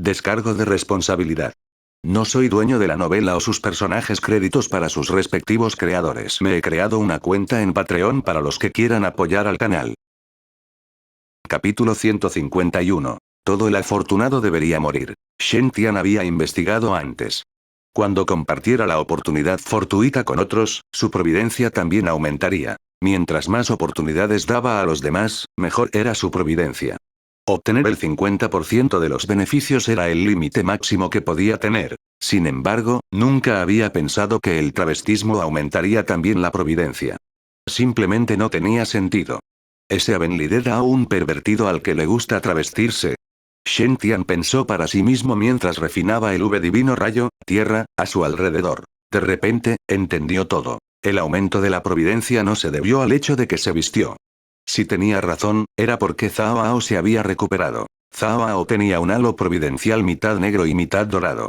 Descargo de responsabilidad. No soy dueño de la novela o sus personajes, créditos para sus respectivos creadores. Me he creado una cuenta en Patreon para los que quieran apoyar al canal. Capítulo 151. Todo el afortunado debería morir. Shen Tian había investigado antes. Cuando compartiera la oportunidad fortuita con otros, su providencia también aumentaría. Mientras más oportunidades daba a los demás, mejor era su providencia. Obtener el 50% de los beneficios era el límite máximo que podía tener. Sin embargo, nunca había pensado que el travestismo aumentaría también la providencia. Simplemente no tenía sentido. ¿Ese Avenlid era un pervertido al que le gusta travestirse? Shen Tian pensó para sí mismo mientras refinaba el V divino rayo, tierra, a su alrededor. De repente, entendió todo. El aumento de la providencia no se debió al hecho de que se vistió. Si tenía razón, era porque Zhao Ao se había recuperado. Zhao Ao tenía un halo providencial mitad negro y mitad dorado.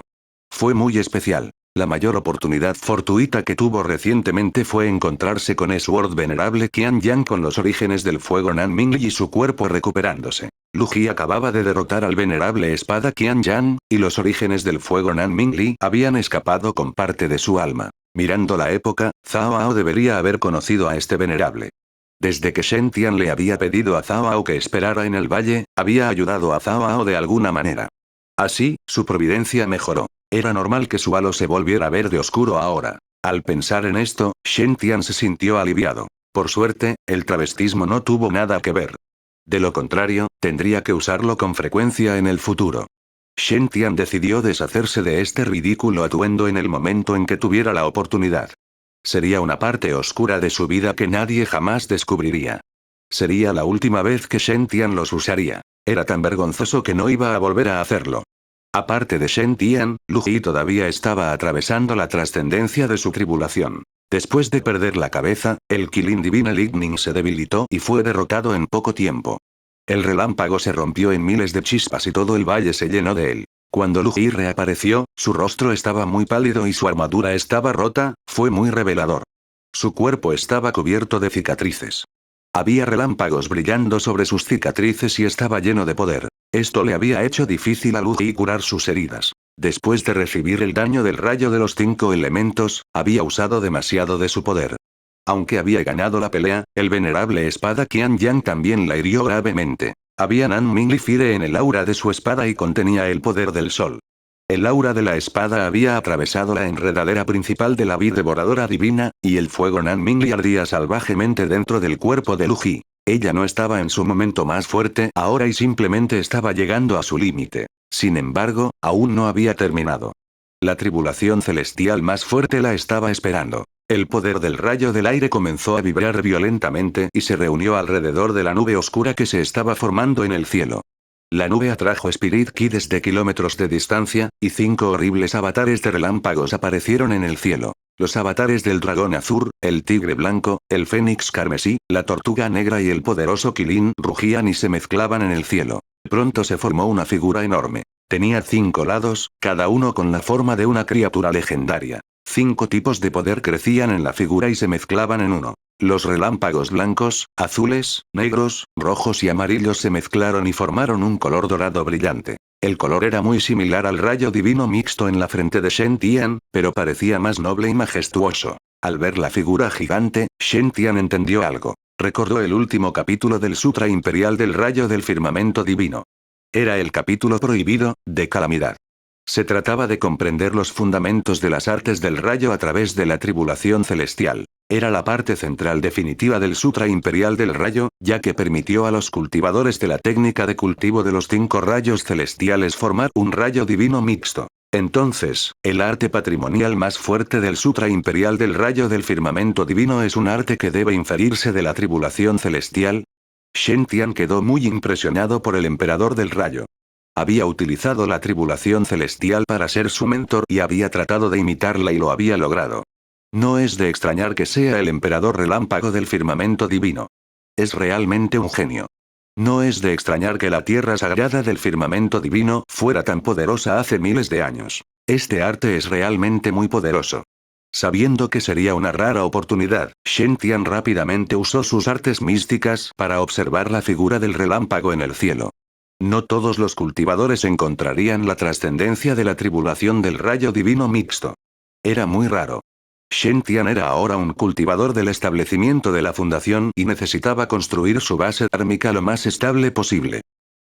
Fue muy especial. La mayor oportunidad fortuita que tuvo recientemente fue encontrarse con Sword venerable Qian Yang con los orígenes del fuego Nanming y su cuerpo recuperándose. Lu Ji acababa de derrotar al venerable espada Qian Yang, y los orígenes del fuego Nanming Li habían escapado con parte de su alma. Mirando la época, Zhao Ao debería haber conocido a este venerable. Desde que Shen Tian le había pedido a Zhao Ao que esperara en el valle, había ayudado a Zhao Ao de alguna manera. Así, su providencia mejoró. Era normal que su halo se volviera verde oscuro ahora. Al pensar en esto, Shen Tian se sintió aliviado. Por suerte, el travestismo no tuvo nada que ver. De lo contrario, tendría que usarlo con frecuencia en el futuro. Shen Tian decidió deshacerse de este ridículo atuendo en el momento en que tuviera la oportunidad. Sería una parte oscura de su vida que nadie jamás descubriría. Sería la última vez que Shen Tian los usaría. Era tan vergonzoso que no iba a volver a hacerlo. Aparte de Shen Tian, Lu Ji todavía estaba atravesando la trascendencia de su tribulación. Después de perder la cabeza, el Qilin Divine Lightning se debilitó y fue derrotado en poco tiempo. El relámpago se rompió en miles de chispas y todo el valle se llenó de él. Cuando Lu Ji reapareció, su rostro estaba muy pálido y su armadura estaba rota, fue muy revelador. Su cuerpo estaba cubierto de cicatrices. Había relámpagos brillando sobre sus cicatrices y estaba lleno de poder. Esto le había hecho difícil a Lu Ji curar sus heridas. Después de recibir el daño del rayo de los 5 elementos, había usado demasiado de su poder. Aunque había ganado la pelea, el venerable espada Qian Yang también la hirió gravemente. Había Nanming Li Fire en el aura de su espada y contenía el poder del sol. El aura de la espada había atravesado la enredadera principal de la vid devoradora divina, y el fuego Nanming Li ardía salvajemente dentro del cuerpo de Lu Ji. Ella no estaba en su momento más fuerte ahora y simplemente estaba llegando a su límite. Sin embargo, aún no había terminado. La tribulación celestial más fuerte la estaba esperando. El poder del rayo del aire comenzó a vibrar violentamente y se reunió alrededor de la nube oscura que se estaba formando en el cielo. La nube atrajo Spirit Ki desde kilómetros de distancia, y 5 horribles avatares de relámpagos aparecieron en el cielo. Los avatares del dragón azul, el tigre blanco, el fénix carmesí, la tortuga negra y el poderoso Qilin rugían y se mezclaban en el cielo. Pronto se formó una figura enorme. Tenía 5 lados, cada uno con la forma de una criatura legendaria. 5 tipos de poder crecían en la figura y se mezclaban en uno. Los relámpagos blancos, azules, negros, rojos y amarillos se mezclaron y formaron un color dorado brillante. El color era muy similar al rayo divino mixto en la frente de Shen Tian, pero parecía más noble y majestuoso. Al ver la figura gigante, Shen Tian entendió algo. Recordó el último capítulo del Sutra Imperial del Rayo del Firmamento Divino. Era el capítulo prohibido, de calamidad. Se trataba de comprender los fundamentos de las artes del rayo a través de la tribulación celestial. Era la parte central definitiva del Sutra Imperial del Rayo, ya que permitió a los cultivadores de la técnica de cultivo de los 5 rayos celestiales formar un rayo divino mixto. Entonces, el arte patrimonial más fuerte del Sutra Imperial del Rayo del Firmamento Divino es un arte que debe inferirse de la tribulación celestial. Shen Tian quedó muy impresionado por el emperador del rayo. Había utilizado la tribulación celestial para ser su mentor y había tratado de imitarla y lo había logrado. No es de extrañar que sea el emperador relámpago del firmamento divino. Es realmente un genio. No es de extrañar que la tierra sagrada del firmamento divino fuera tan poderosa hace miles de años. Este arte es realmente muy poderoso. Sabiendo que sería una rara oportunidad, Shen Tian rápidamente usó sus artes místicas para observar la figura del relámpago en el cielo. No todos los cultivadores encontrarían la trascendencia de la tribulación del rayo divino mixto. Era muy raro. Shen Tian era ahora un cultivador del establecimiento de la fundación y necesitaba construir su base dármica lo más estable posible.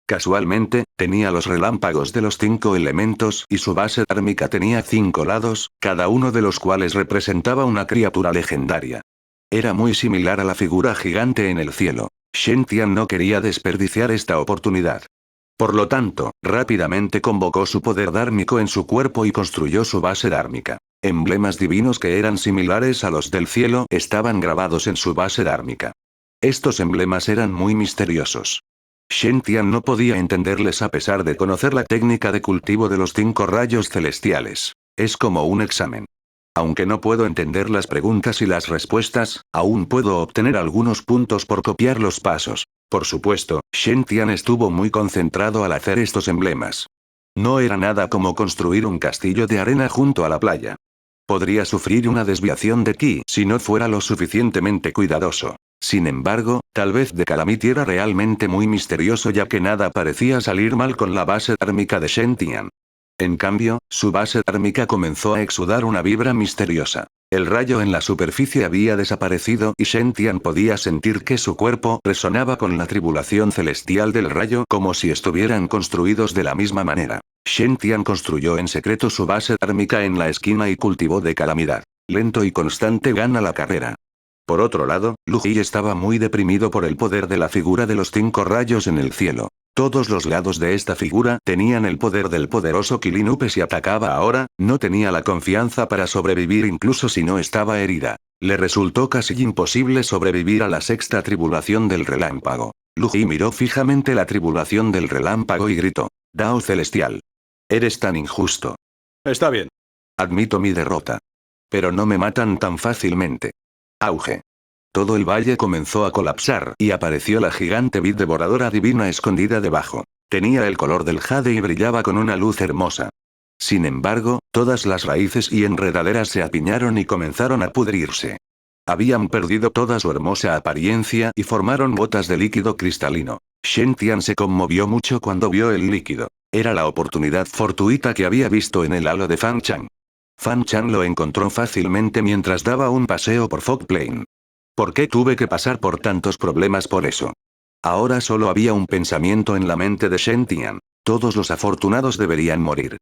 Casualmente, tenía los relámpagos de los 5 elementos y su base dármica tenía 5 lados, cada uno de los cuales representaba una criatura legendaria. Era muy similar a la figura gigante en el cielo. Shen Tian no quería desperdiciar esta oportunidad. Por lo tanto, rápidamente convocó su poder dármico en su cuerpo y construyó su base dármica. Emblemas divinos que eran similares a los del cielo estaban grabados en su base dármica. Estos emblemas eran muy misteriosos. Shen Tian no podía entenderles a pesar de conocer la técnica de cultivo de los 5 rayos celestiales. Es como un examen. Aunque no puedo entender las preguntas y las respuestas, aún puedo obtener algunos puntos por copiar los pasos. Por supuesto, Shen Tian estuvo muy concentrado al hacer estos emblemas. No era nada como construir un castillo de arena junto a la playa. Podría sufrir una desviación de ki si no fuera lo suficientemente cuidadoso. Sin embargo, tal vez de Calamity era realmente muy misterioso ya que nada parecía salir mal con la base dármica de Shen Tian. En cambio, su base dármica comenzó a exudar una vibra misteriosa. El rayo en la superficie había desaparecido y Shen Tian podía sentir que su cuerpo resonaba con la tribulación celestial del rayo como si estuvieran construidos de la misma manera. Shen Tian construyó en secreto su base dármica en la esquina y cultivó de calamidad. Lento y constante gana la carrera. Por otro lado, Lu Ji estaba muy deprimido por el poder de la figura de los 5 rayos en el cielo. Todos los lados de esta figura tenían el poder del poderoso Kilinupe si atacaba ahora, no tenía la confianza para sobrevivir incluso si no estaba herida. Le resultó casi imposible sobrevivir a la sexta tribulación del relámpago. Lu Ji miró fijamente la tribulación del relámpago y gritó. Dao celestial. Eres tan injusto. Está bien. Admito mi derrota. Pero no me matan tan fácilmente. Auge. Todo el valle comenzó a colapsar y apareció la gigante vid devoradora divina escondida debajo. Tenía el color del jade y brillaba con una luz hermosa. Sin embargo, todas las raíces y enredaderas se apiñaron y comenzaron a pudrirse. Habían perdido toda su hermosa apariencia y formaron gotas de líquido cristalino. Shen Tian se conmovió mucho cuando vio el líquido. Era la oportunidad fortuita que había visto en el halo de Fan Chang. Fan Chan lo encontró fácilmente mientras daba un paseo por Fog Plain. ¿Por qué tuve que pasar por tantos problemas por eso? Ahora solo había un pensamiento en la mente de Shen Tian. Todos los afortunados deberían morir.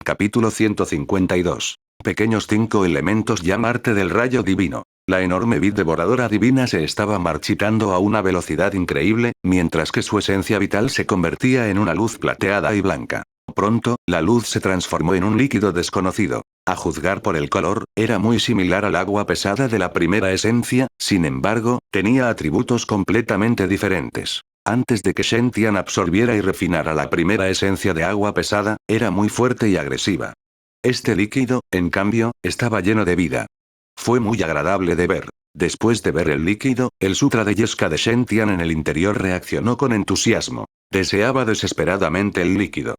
Capítulo 152. Pequeños 5 elementos llama arte del rayo divino. La enorme vid devoradora divina se estaba marchitando a una velocidad increíble, mientras que su esencia vital se convertía en una luz plateada y blanca. Pronto, la luz se transformó en un líquido desconocido. A juzgar por el color, era muy similar al agua pesada de la primera esencia, sin embargo, tenía atributos completamente diferentes. Antes de que Shen Tian absorbiera y refinara la primera esencia de agua pesada, era muy fuerte y agresiva. Este líquido, en cambio, estaba lleno de vida. Fue muy agradable de ver. Después de ver el líquido, el sutra de Yeska de Shen Tian en el interior reaccionó con entusiasmo. Deseaba desesperadamente el líquido.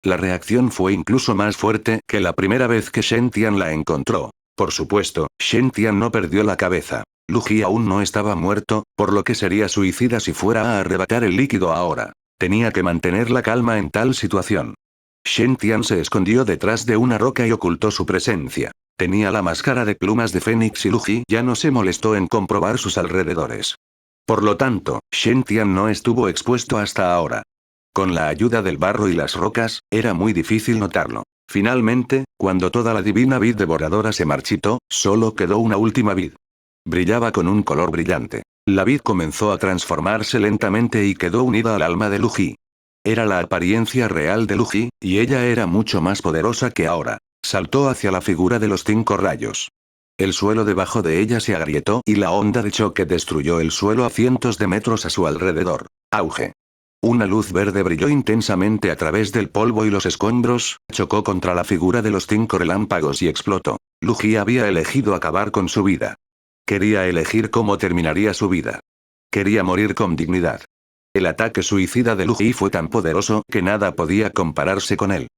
La reacción fue incluso más fuerte que la primera vez que Shen Tian la encontró. Por supuesto, Shen Tian no perdió la cabeza. Lu Ji aún no estaba muerto, por lo que sería suicida si fuera a arrebatar el líquido ahora. Tenía que mantener la calma en tal situación. Shen Tian se escondió detrás de una roca y ocultó su presencia. Tenía la máscara de plumas de Fénix y Lu Ji ya no se molestó en comprobar sus alrededores. Por lo tanto, Shen Tian no estuvo expuesto hasta ahora. Con la ayuda del barro y las rocas, era muy difícil notarlo. Finalmente, cuando toda la divina vid devoradora se marchitó, solo quedó una última vid. Brillaba con un color brillante. La vid comenzó a transformarse lentamente y quedó unida al alma de Lu Ji. Era la apariencia real de Lu Ji, y ella era mucho más poderosa que ahora. Saltó hacia la figura de los 5 rayos. El suelo debajo de ella se agrietó y la onda de choque destruyó el suelo a cientos de metros a su alrededor. Auge. Una luz verde brilló intensamente a través del polvo y los escombros, chocó contra la figura de los 5 relámpagos y explotó. Lu Ji había elegido acabar con su vida. Quería elegir cómo terminaría su vida. Quería morir con dignidad. El ataque suicida de Lu Ji fue tan poderoso que nada podía compararse con él.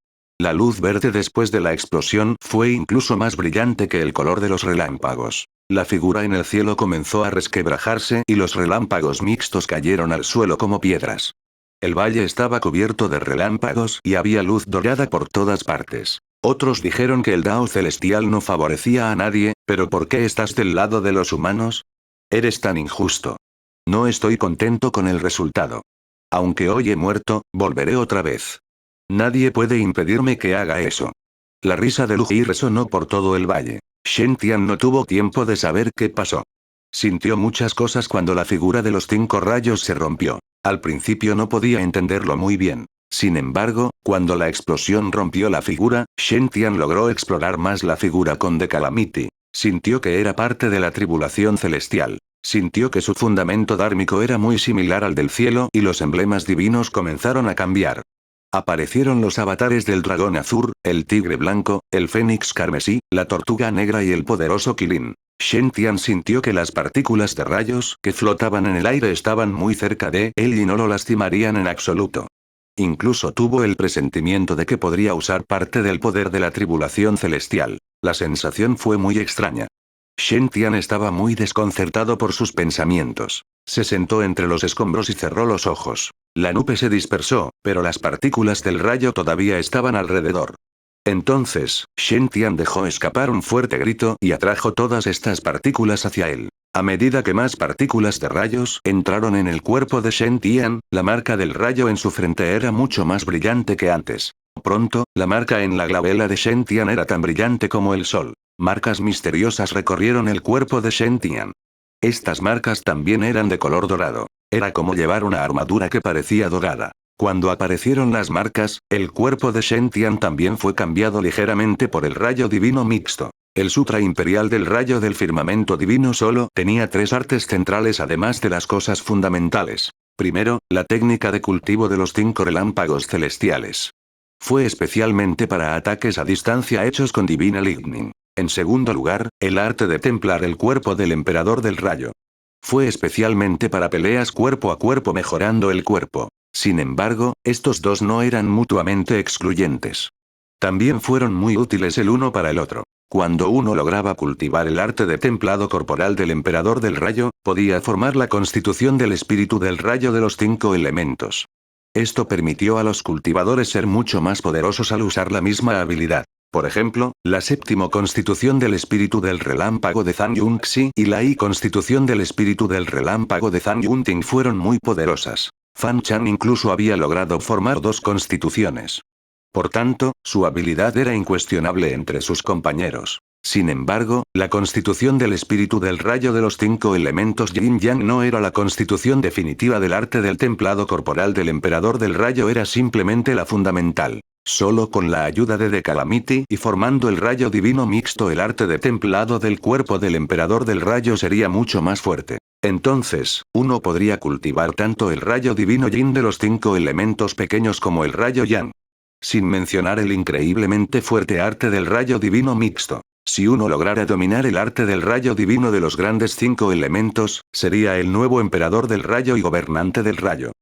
La luz verde después de la explosión fue incluso más brillante que el color de los relámpagos. La figura en el cielo comenzó a resquebrajarse y los relámpagos mixtos cayeron al suelo como piedras. El valle estaba cubierto de relámpagos y había luz dorada por todas partes. Otros dijeron que el Dao celestial no favorecía a nadie, pero ¿por qué estás del lado de los humanos? Eres tan injusto. No estoy contento con el resultado. Aunque hoy he muerto, volveré otra vez. Nadie puede impedirme que haga eso. La risa de Lu Ji resonó por todo el valle. Shen Tian no tuvo tiempo de saber qué pasó. Sintió muchas cosas cuando la figura de los 5 rayos se rompió. Al principio no podía entenderlo muy bien. Sin embargo, cuando la explosión rompió la figura, Shen Tian logró explorar más la figura con The Calamity. Sintió que era parte de la tribulación celestial. Sintió que su fundamento dármico era muy similar al del cielo y los emblemas divinos comenzaron a cambiar. Aparecieron los avatares del dragón azul, el tigre blanco, el fénix carmesí, la tortuga negra y el poderoso Qilin. Shen Tian sintió que las partículas de rayos que flotaban en el aire estaban muy cerca de él y no lo lastimarían en absoluto. Incluso tuvo el presentimiento de que podría usar parte del poder de la tribulación celestial. La sensación fue muy extraña. Shen Tian estaba muy desconcertado por sus pensamientos. Se sentó entre los escombros y cerró los ojos. La nube se dispersó, pero las partículas del rayo todavía estaban alrededor. Entonces, Shen Tian dejó escapar un fuerte grito y atrajo todas estas partículas hacia él. A medida que más partículas de rayos entraron en el cuerpo de Shen Tian, la marca del rayo en su frente era mucho más brillante que antes. Pronto, la marca en la glabela de Shen Tian era tan brillante como el sol. Marcas misteriosas recorrieron el cuerpo de Shen Tian. Estas marcas también eran de color dorado. Era como llevar una armadura que parecía dorada. Cuando aparecieron las marcas, el cuerpo de Shen Tian también fue cambiado ligeramente por el rayo divino mixto. El sutra imperial del rayo del firmamento divino solo tenía 3 artes centrales además de las cosas fundamentales. Primero, la técnica de cultivo de los 5 relámpagos celestiales. Fue especialmente para ataques a distancia hechos con Divina Lightning. En segundo lugar, el arte de templar el cuerpo del emperador del rayo. Fue especialmente para peleas cuerpo a cuerpo mejorando el cuerpo. Sin embargo, estos dos no eran mutuamente excluyentes. También fueron muy útiles el uno para el otro. Cuando uno lograba cultivar el arte de templado corporal del emperador del rayo, podía formar la constitución del espíritu del rayo de los 5 elementos. Esto permitió a los cultivadores ser mucho más poderosos al usar la misma habilidad. Por ejemplo, la séptima constitución del espíritu del relámpago de Zhang Yunxi y la constitución del espíritu del relámpago de Zhang Yunting fueron muy poderosas. Fan Chan incluso había logrado formar 2 constituciones. Por tanto, su habilidad era incuestionable entre sus compañeros. Sin embargo, la constitución del espíritu del rayo de los 5 elementos yin-yang no era la constitución definitiva del arte del templado corporal del emperador del rayo, era simplemente la fundamental. Solo con la ayuda de The Calamity y formando el rayo divino mixto, el arte de templado del cuerpo del emperador del rayo sería mucho más fuerte. Entonces, uno podría cultivar tanto el rayo divino yin de los 5 elementos pequeños como el rayo yang. Sin mencionar el increíblemente fuerte arte del rayo divino mixto. Si uno lograra dominar el arte del rayo divino de los grandes 5 elementos, sería el nuevo emperador del rayo y gobernante del rayo.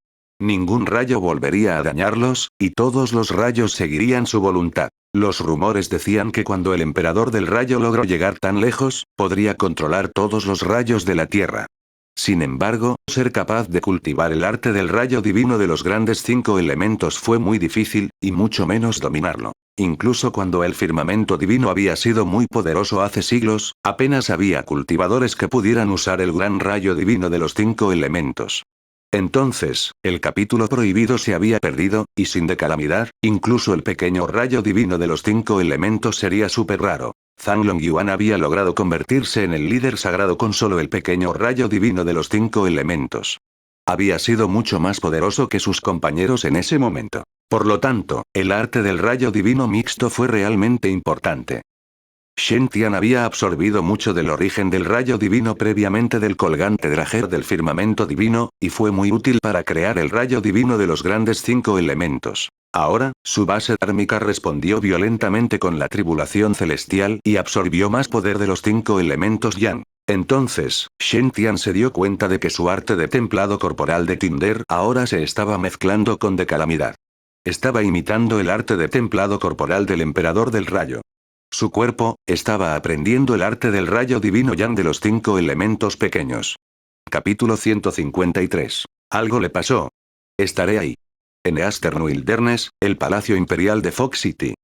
Ningún rayo volvería a dañarlos, y todos los rayos seguirían su voluntad. Los rumores decían que cuando el emperador del rayo logró llegar tan lejos, podría controlar todos los rayos de la Tierra. Sin embargo, ser capaz de cultivar el arte del rayo divino de los grandes 5 elementos fue muy difícil, y mucho menos dominarlo. Incluso cuando el firmamento divino había sido muy poderoso hace siglos, apenas había cultivadores que pudieran usar el gran rayo divino de los 5 elementos. Entonces, el capítulo prohibido se había perdido, y sin de calamidad, incluso el pequeño rayo divino de los 5 elementos sería súper raro. Zhang Longyuan había logrado convertirse en el líder sagrado con solo el pequeño rayo divino de los 5 elementos. Había sido mucho más poderoso que sus compañeros en ese momento. Por lo tanto, el arte del rayo divino mixto fue realmente importante. Shen Tian había absorbido mucho del origen del rayo divino previamente del colgante Drager del firmamento divino, y fue muy útil para crear el rayo divino de los grandes 5 elementos. Ahora, su base dármica respondió violentamente con la tribulación celestial y absorbió más poder de los 5 elementos yang. Entonces, Shen Tian se dio cuenta de que su arte de templado corporal de Tinder ahora se estaba mezclando con de calamidad. Estaba imitando el arte de templado corporal del emperador del rayo. Su cuerpo, estaba aprendiendo el arte del rayo divino yang de los 5 elementos pequeños. Capítulo 153. Algo le pasó. Estaré ahí. En Eastern Wilderness, el palacio imperial de Fox City.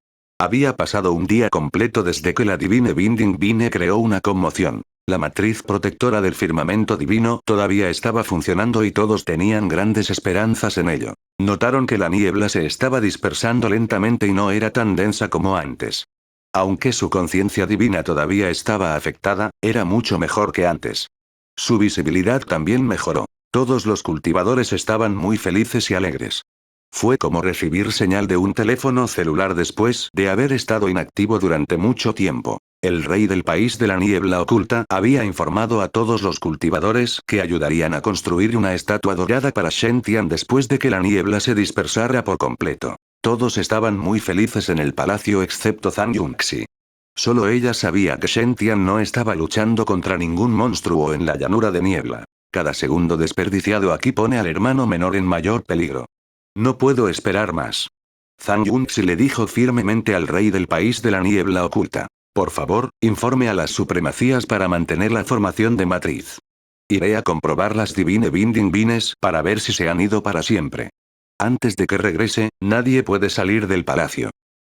Había pasado un día completo desde que la Divine Binding Vine creó una conmoción. La matriz protectora del firmamento divino todavía estaba funcionando y todos tenían grandes esperanzas en ello. Notaron que la niebla se estaba dispersando lentamente y no era tan densa como antes. Aunque su conciencia divina todavía estaba afectada, era mucho mejor que antes. Su visibilidad también mejoró. Todos los cultivadores estaban muy felices y alegres. Fue como recibir señal de un teléfono celular después de haber estado inactivo durante mucho tiempo. El rey del país de la niebla oculta había informado a todos los cultivadores que ayudarían a construir una estatua dorada para Shen Tian después de que la niebla se dispersara por completo. Todos estaban muy felices en el palacio excepto Zhang Yunxi. Solo ella sabía que Shen Tian no estaba luchando contra ningún monstruo en la llanura de niebla. Cada segundo desperdiciado aquí pone al hermano menor en mayor peligro. No puedo esperar más. Zhang Yunxi le dijo firmemente al rey del país de la niebla oculta. Por favor, informe a las supremacías para mantener la formación de matriz. Iré a comprobar las Divine Binding Vines para ver si se han ido para siempre. Antes de que regrese, nadie puede salir del palacio.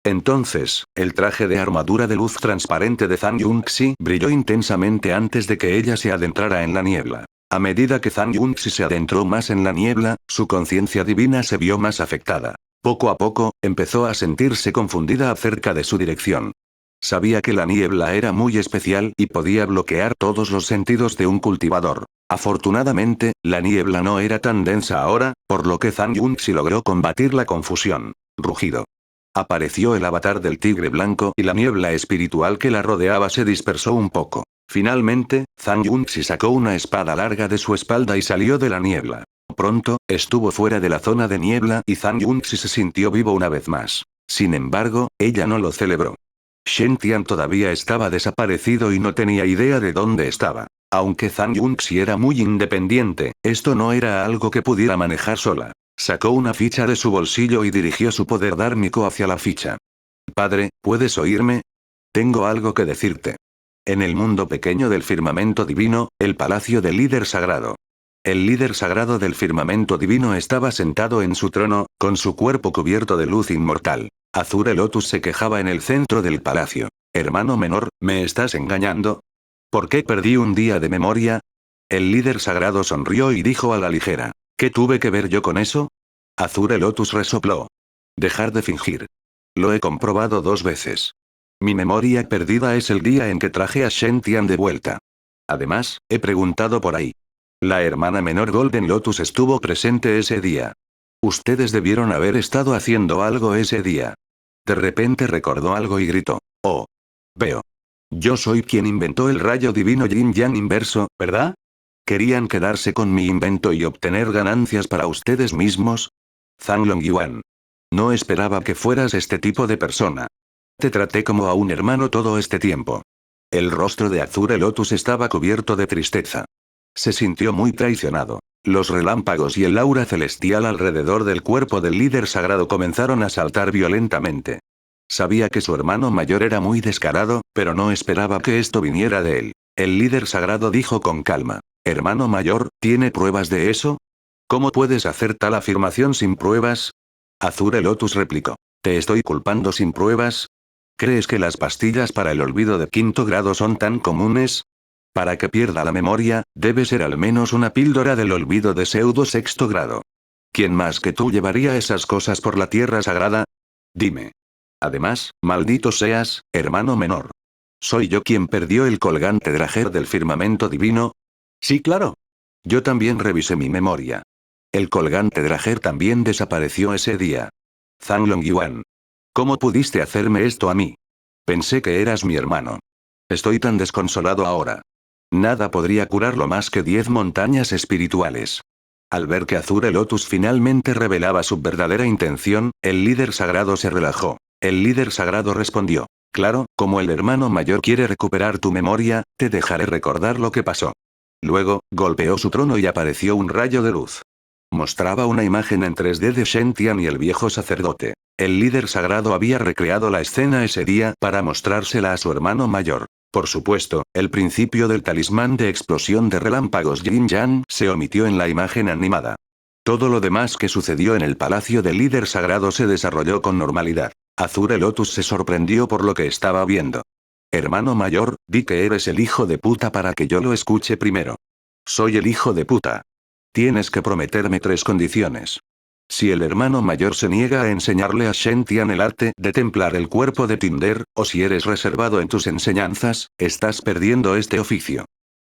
Entonces, el traje de armadura de luz transparente de Zhang Yunxi brilló intensamente antes de que ella se adentrara en la niebla. A medida que Zhang Yunxi se adentró más en la niebla, su conciencia divina se vio más afectada. Poco a poco, empezó a sentirse confundida acerca de su dirección. Sabía que la niebla era muy especial y podía bloquear todos los sentidos de un cultivador. Afortunadamente, la niebla no era tan densa ahora, por lo que Zhang Yunxi logró combatir la confusión. Rugido. Apareció el avatar del tigre blanco y la niebla espiritual que la rodeaba se dispersó un poco. Finalmente, Zhang Yunxi sacó una espada larga de su espalda y salió de la niebla. Pronto, estuvo fuera de la zona de niebla y Zhang Yunxi se sintió vivo una vez más. Sin embargo, ella no lo celebró. Shen Tian todavía estaba desaparecido y no tenía idea de dónde estaba. Aunque Zhang Yunxi era muy independiente, esto no era algo que pudiera manejar sola. Sacó una ficha de su bolsillo y dirigió su poder dármico hacia la ficha. Padre, ¿puedes oírme? Tengo algo que decirte. En el mundo pequeño del firmamento divino, el palacio del líder sagrado. El líder sagrado del firmamento divino estaba sentado en su trono, con su cuerpo cubierto de luz inmortal. Azure Lotus se quejaba en el centro del palacio. Hermano menor, ¿me estás engañando? ¿Por qué perdí un día de memoria? El líder sagrado sonrió y dijo a la ligera. ¿Qué tuve que ver yo con eso? Azure Lotus resopló. Dejar de fingir. Lo he comprobado 2 veces. Mi memoria perdida es el día en que traje a Shen Tian de vuelta. Además, he preguntado por ahí. La hermana menor Golden Lotus estuvo presente ese día. Ustedes debieron haber estado haciendo algo ese día. De repente recordó algo y gritó. Oh. Veo. Yo soy quien inventó el rayo divino Yin Yang inverso, ¿verdad? ¿Querían quedarse con mi invento y obtener ganancias para ustedes mismos? Zhang Longyuan. No esperaba que fueras este tipo de persona. Te traté como a un hermano todo este tiempo. El rostro de Azure Lotus estaba cubierto de tristeza. Se sintió muy traicionado. Los relámpagos y el aura celestial alrededor del cuerpo del líder sagrado comenzaron a saltar violentamente. Sabía que su hermano mayor era muy descarado, pero no esperaba que esto viniera de él. El líder sagrado dijo con calma. Hermano mayor, ¿tiene pruebas de eso? ¿Cómo puedes hacer tal afirmación sin pruebas? Azure Lotus replicó. ¿Te estoy culpando sin pruebas? ¿Crees que las pastillas para el olvido de 5º grado son tan comunes? Para que pierda la memoria, debe ser al menos una píldora del olvido de pseudo 6º grado. ¿Quién más que tú llevaría esas cosas por la tierra sagrada? Dime. Además, maldito seas, hermano menor. ¿Soy yo quien perdió el colgante Drager del firmamento divino? Sí, claro. Yo también revisé mi memoria. El colgante Drager también desapareció ese día. Zhang Longyuan. ¿Cómo pudiste hacerme esto a mí? Pensé que eras mi hermano. Estoy tan desconsolado ahora. Nada podría curarlo más que 10 montañas espirituales. Al ver que Azure Lotus finalmente revelaba su verdadera intención, el líder sagrado se relajó. El líder sagrado respondió. Claro, como el hermano mayor quiere recuperar tu memoria, te dejaré recordar lo que pasó. Luego, golpeó su trono y apareció un rayo de luz. Mostraba una imagen en 3D de Shen Tian y el viejo sacerdote. El líder sagrado había recreado la escena ese día para mostrársela a su hermano mayor. Por supuesto, el principio del talismán de explosión de relámpagos Yin Yang se omitió en la imagen animada. Todo lo demás que sucedió en el palacio del líder sagrado se desarrolló con normalidad. Azure Lotus se sorprendió por lo que estaba viendo. Hermano mayor, di que eres el hijo de puta para que yo lo escuche primero. Soy el hijo de puta. Tienes que prometerme 3 condiciones. Si el hermano mayor se niega a enseñarle a Shen Tian el arte de templar el cuerpo de Tinder, o si eres reservado en tus enseñanzas, estás perdiendo este oficio.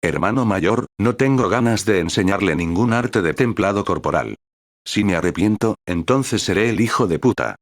Hermano mayor, no tengo ganas de enseñarle ningún arte de templado corporal. Si me arrepiento, entonces seré el hijo de puta.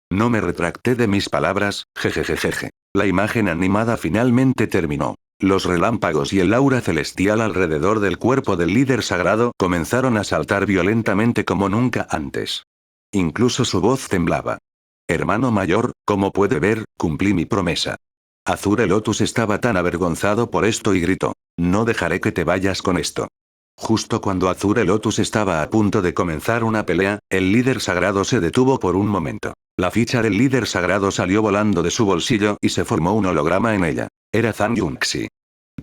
No me retracté de mis palabras, jejejejeje. La imagen animada finalmente terminó. Los relámpagos y el aura celestial alrededor del cuerpo del líder sagrado comenzaron a saltar violentamente como nunca antes. Incluso su voz temblaba. Hermano mayor, como puede ver, cumplí mi promesa. Azure Lotus estaba tan avergonzado por esto y gritó. No dejaré que te vayas con esto. Justo cuando Azure Lotus estaba a punto de comenzar una pelea, el líder sagrado se detuvo por un momento. La ficha del líder sagrado salió volando de su bolsillo y se formó un holograma en ella. Era Zhang Yunxi.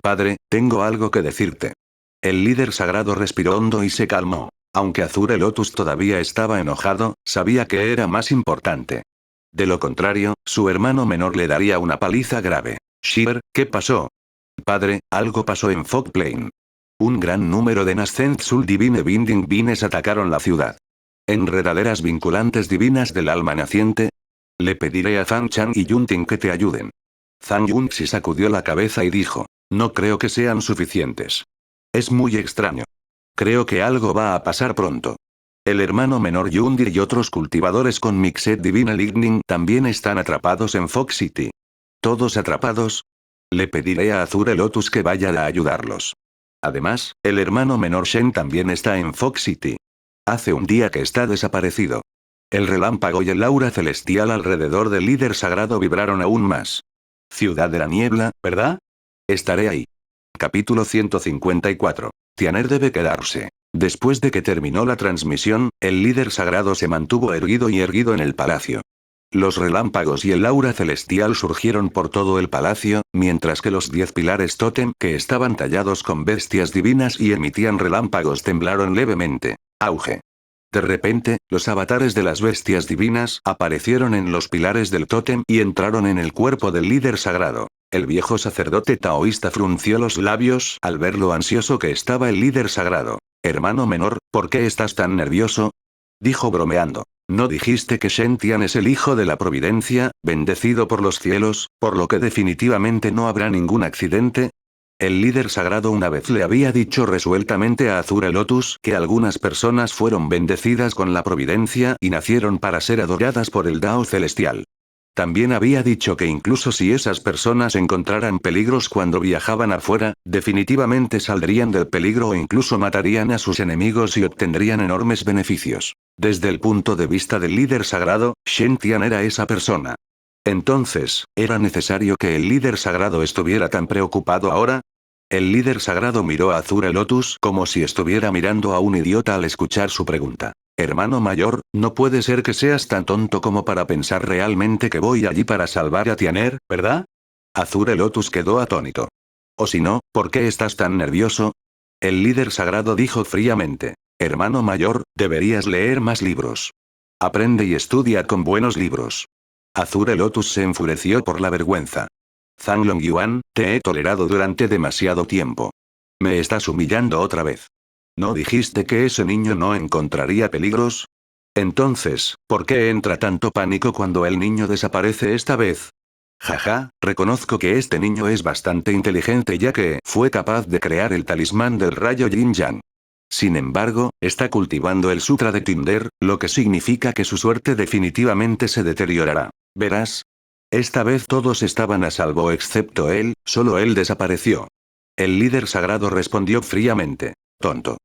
Padre, tengo algo que decirte. El líder sagrado respiró hondo y se calmó. Aunque Azure Lotus todavía estaba enojado, sabía que era más importante. De lo contrario, su hermano menor le daría una paliza grave. Shiver, ¿qué pasó? Padre, algo pasó en Fog Plain. Un gran número de Nascent Soul Divine Binding Vines atacaron la ciudad. ¿Enredaderas vinculantes divinas del alma naciente? Le pediré a Zhang Chan y Yunting que te ayuden. Zhang Yunxi sacudió la cabeza y dijo. No creo que sean suficientes. Es muy extraño. Creo que algo va a pasar pronto. El hermano menor Yundir y otros cultivadores con Mixed Divine Lightning también están atrapados en Fox City. ¿Todos atrapados? Le pediré a Azure Lotus que vaya a ayudarlos. Además, el hermano menor Shen también está en Fox City. Hace un día que está desaparecido. El relámpago y el aura celestial alrededor del líder sagrado vibraron aún más. Ciudad de la niebla, ¿verdad? Estaré ahí. Capítulo 154. Tianer debe quedarse. Después de que terminó la transmisión, el líder sagrado se mantuvo erguido y erguido en el palacio. Los relámpagos y el aura celestial surgieron por todo el palacio, mientras que los 10 pilares tótem que estaban tallados con bestias divinas y emitían relámpagos temblaron levemente. Auge. De repente, los avatares de las bestias divinas aparecieron en los pilares del tótem y entraron en el cuerpo del líder sagrado. El viejo sacerdote taoísta frunció los labios al ver lo ansioso que estaba el líder sagrado. Hermano menor, ¿por qué estás tan nervioso? Dijo bromeando. ¿No dijiste que Shen Tian es el hijo de la providencia, bendecido por los cielos, por lo que definitivamente no habrá ningún accidente? El líder sagrado una vez le había dicho resueltamente a Azure Lotus que algunas personas fueron bendecidas con la providencia y nacieron para ser adoradas por el Dao celestial. También había dicho que incluso si esas personas encontraran peligros cuando viajaban afuera, definitivamente saldrían del peligro o incluso matarían a sus enemigos y obtendrían enormes beneficios. Desde el punto de vista del líder sagrado, Shen Tian era esa persona. Entonces, ¿era necesario que el líder sagrado estuviera tan preocupado ahora? El líder sagrado miró a Azure Lotus como si estuviera mirando a un idiota al escuchar su pregunta. Hermano mayor, no puede ser que seas tan tonto como para pensar realmente que voy allí para salvar a Tianer, ¿verdad? Azure Lotus quedó atónito. O si no, ¿por qué estás tan nervioso? El líder sagrado dijo fríamente. Hermano mayor, deberías leer más libros. Aprende y estudia con buenos libros. Azure Lotus se enfureció por la vergüenza. Zanglong Yuan, te he tolerado durante demasiado tiempo. Me estás humillando otra vez. ¿No dijiste que ese niño no encontraría peligros? Entonces, ¿por qué entra tanto pánico cuando el niño desaparece esta vez? Jaja, reconozco que este niño es bastante inteligente ya que fue capaz de crear el talismán del rayo Yin Yang. Sin embargo, está cultivando el Sutra de Tinder, lo que significa que su suerte definitivamente se deteriorará. Verás. Esta vez todos estaban a salvo excepto él, solo él desapareció. El líder sagrado respondió fríamente. Tonto.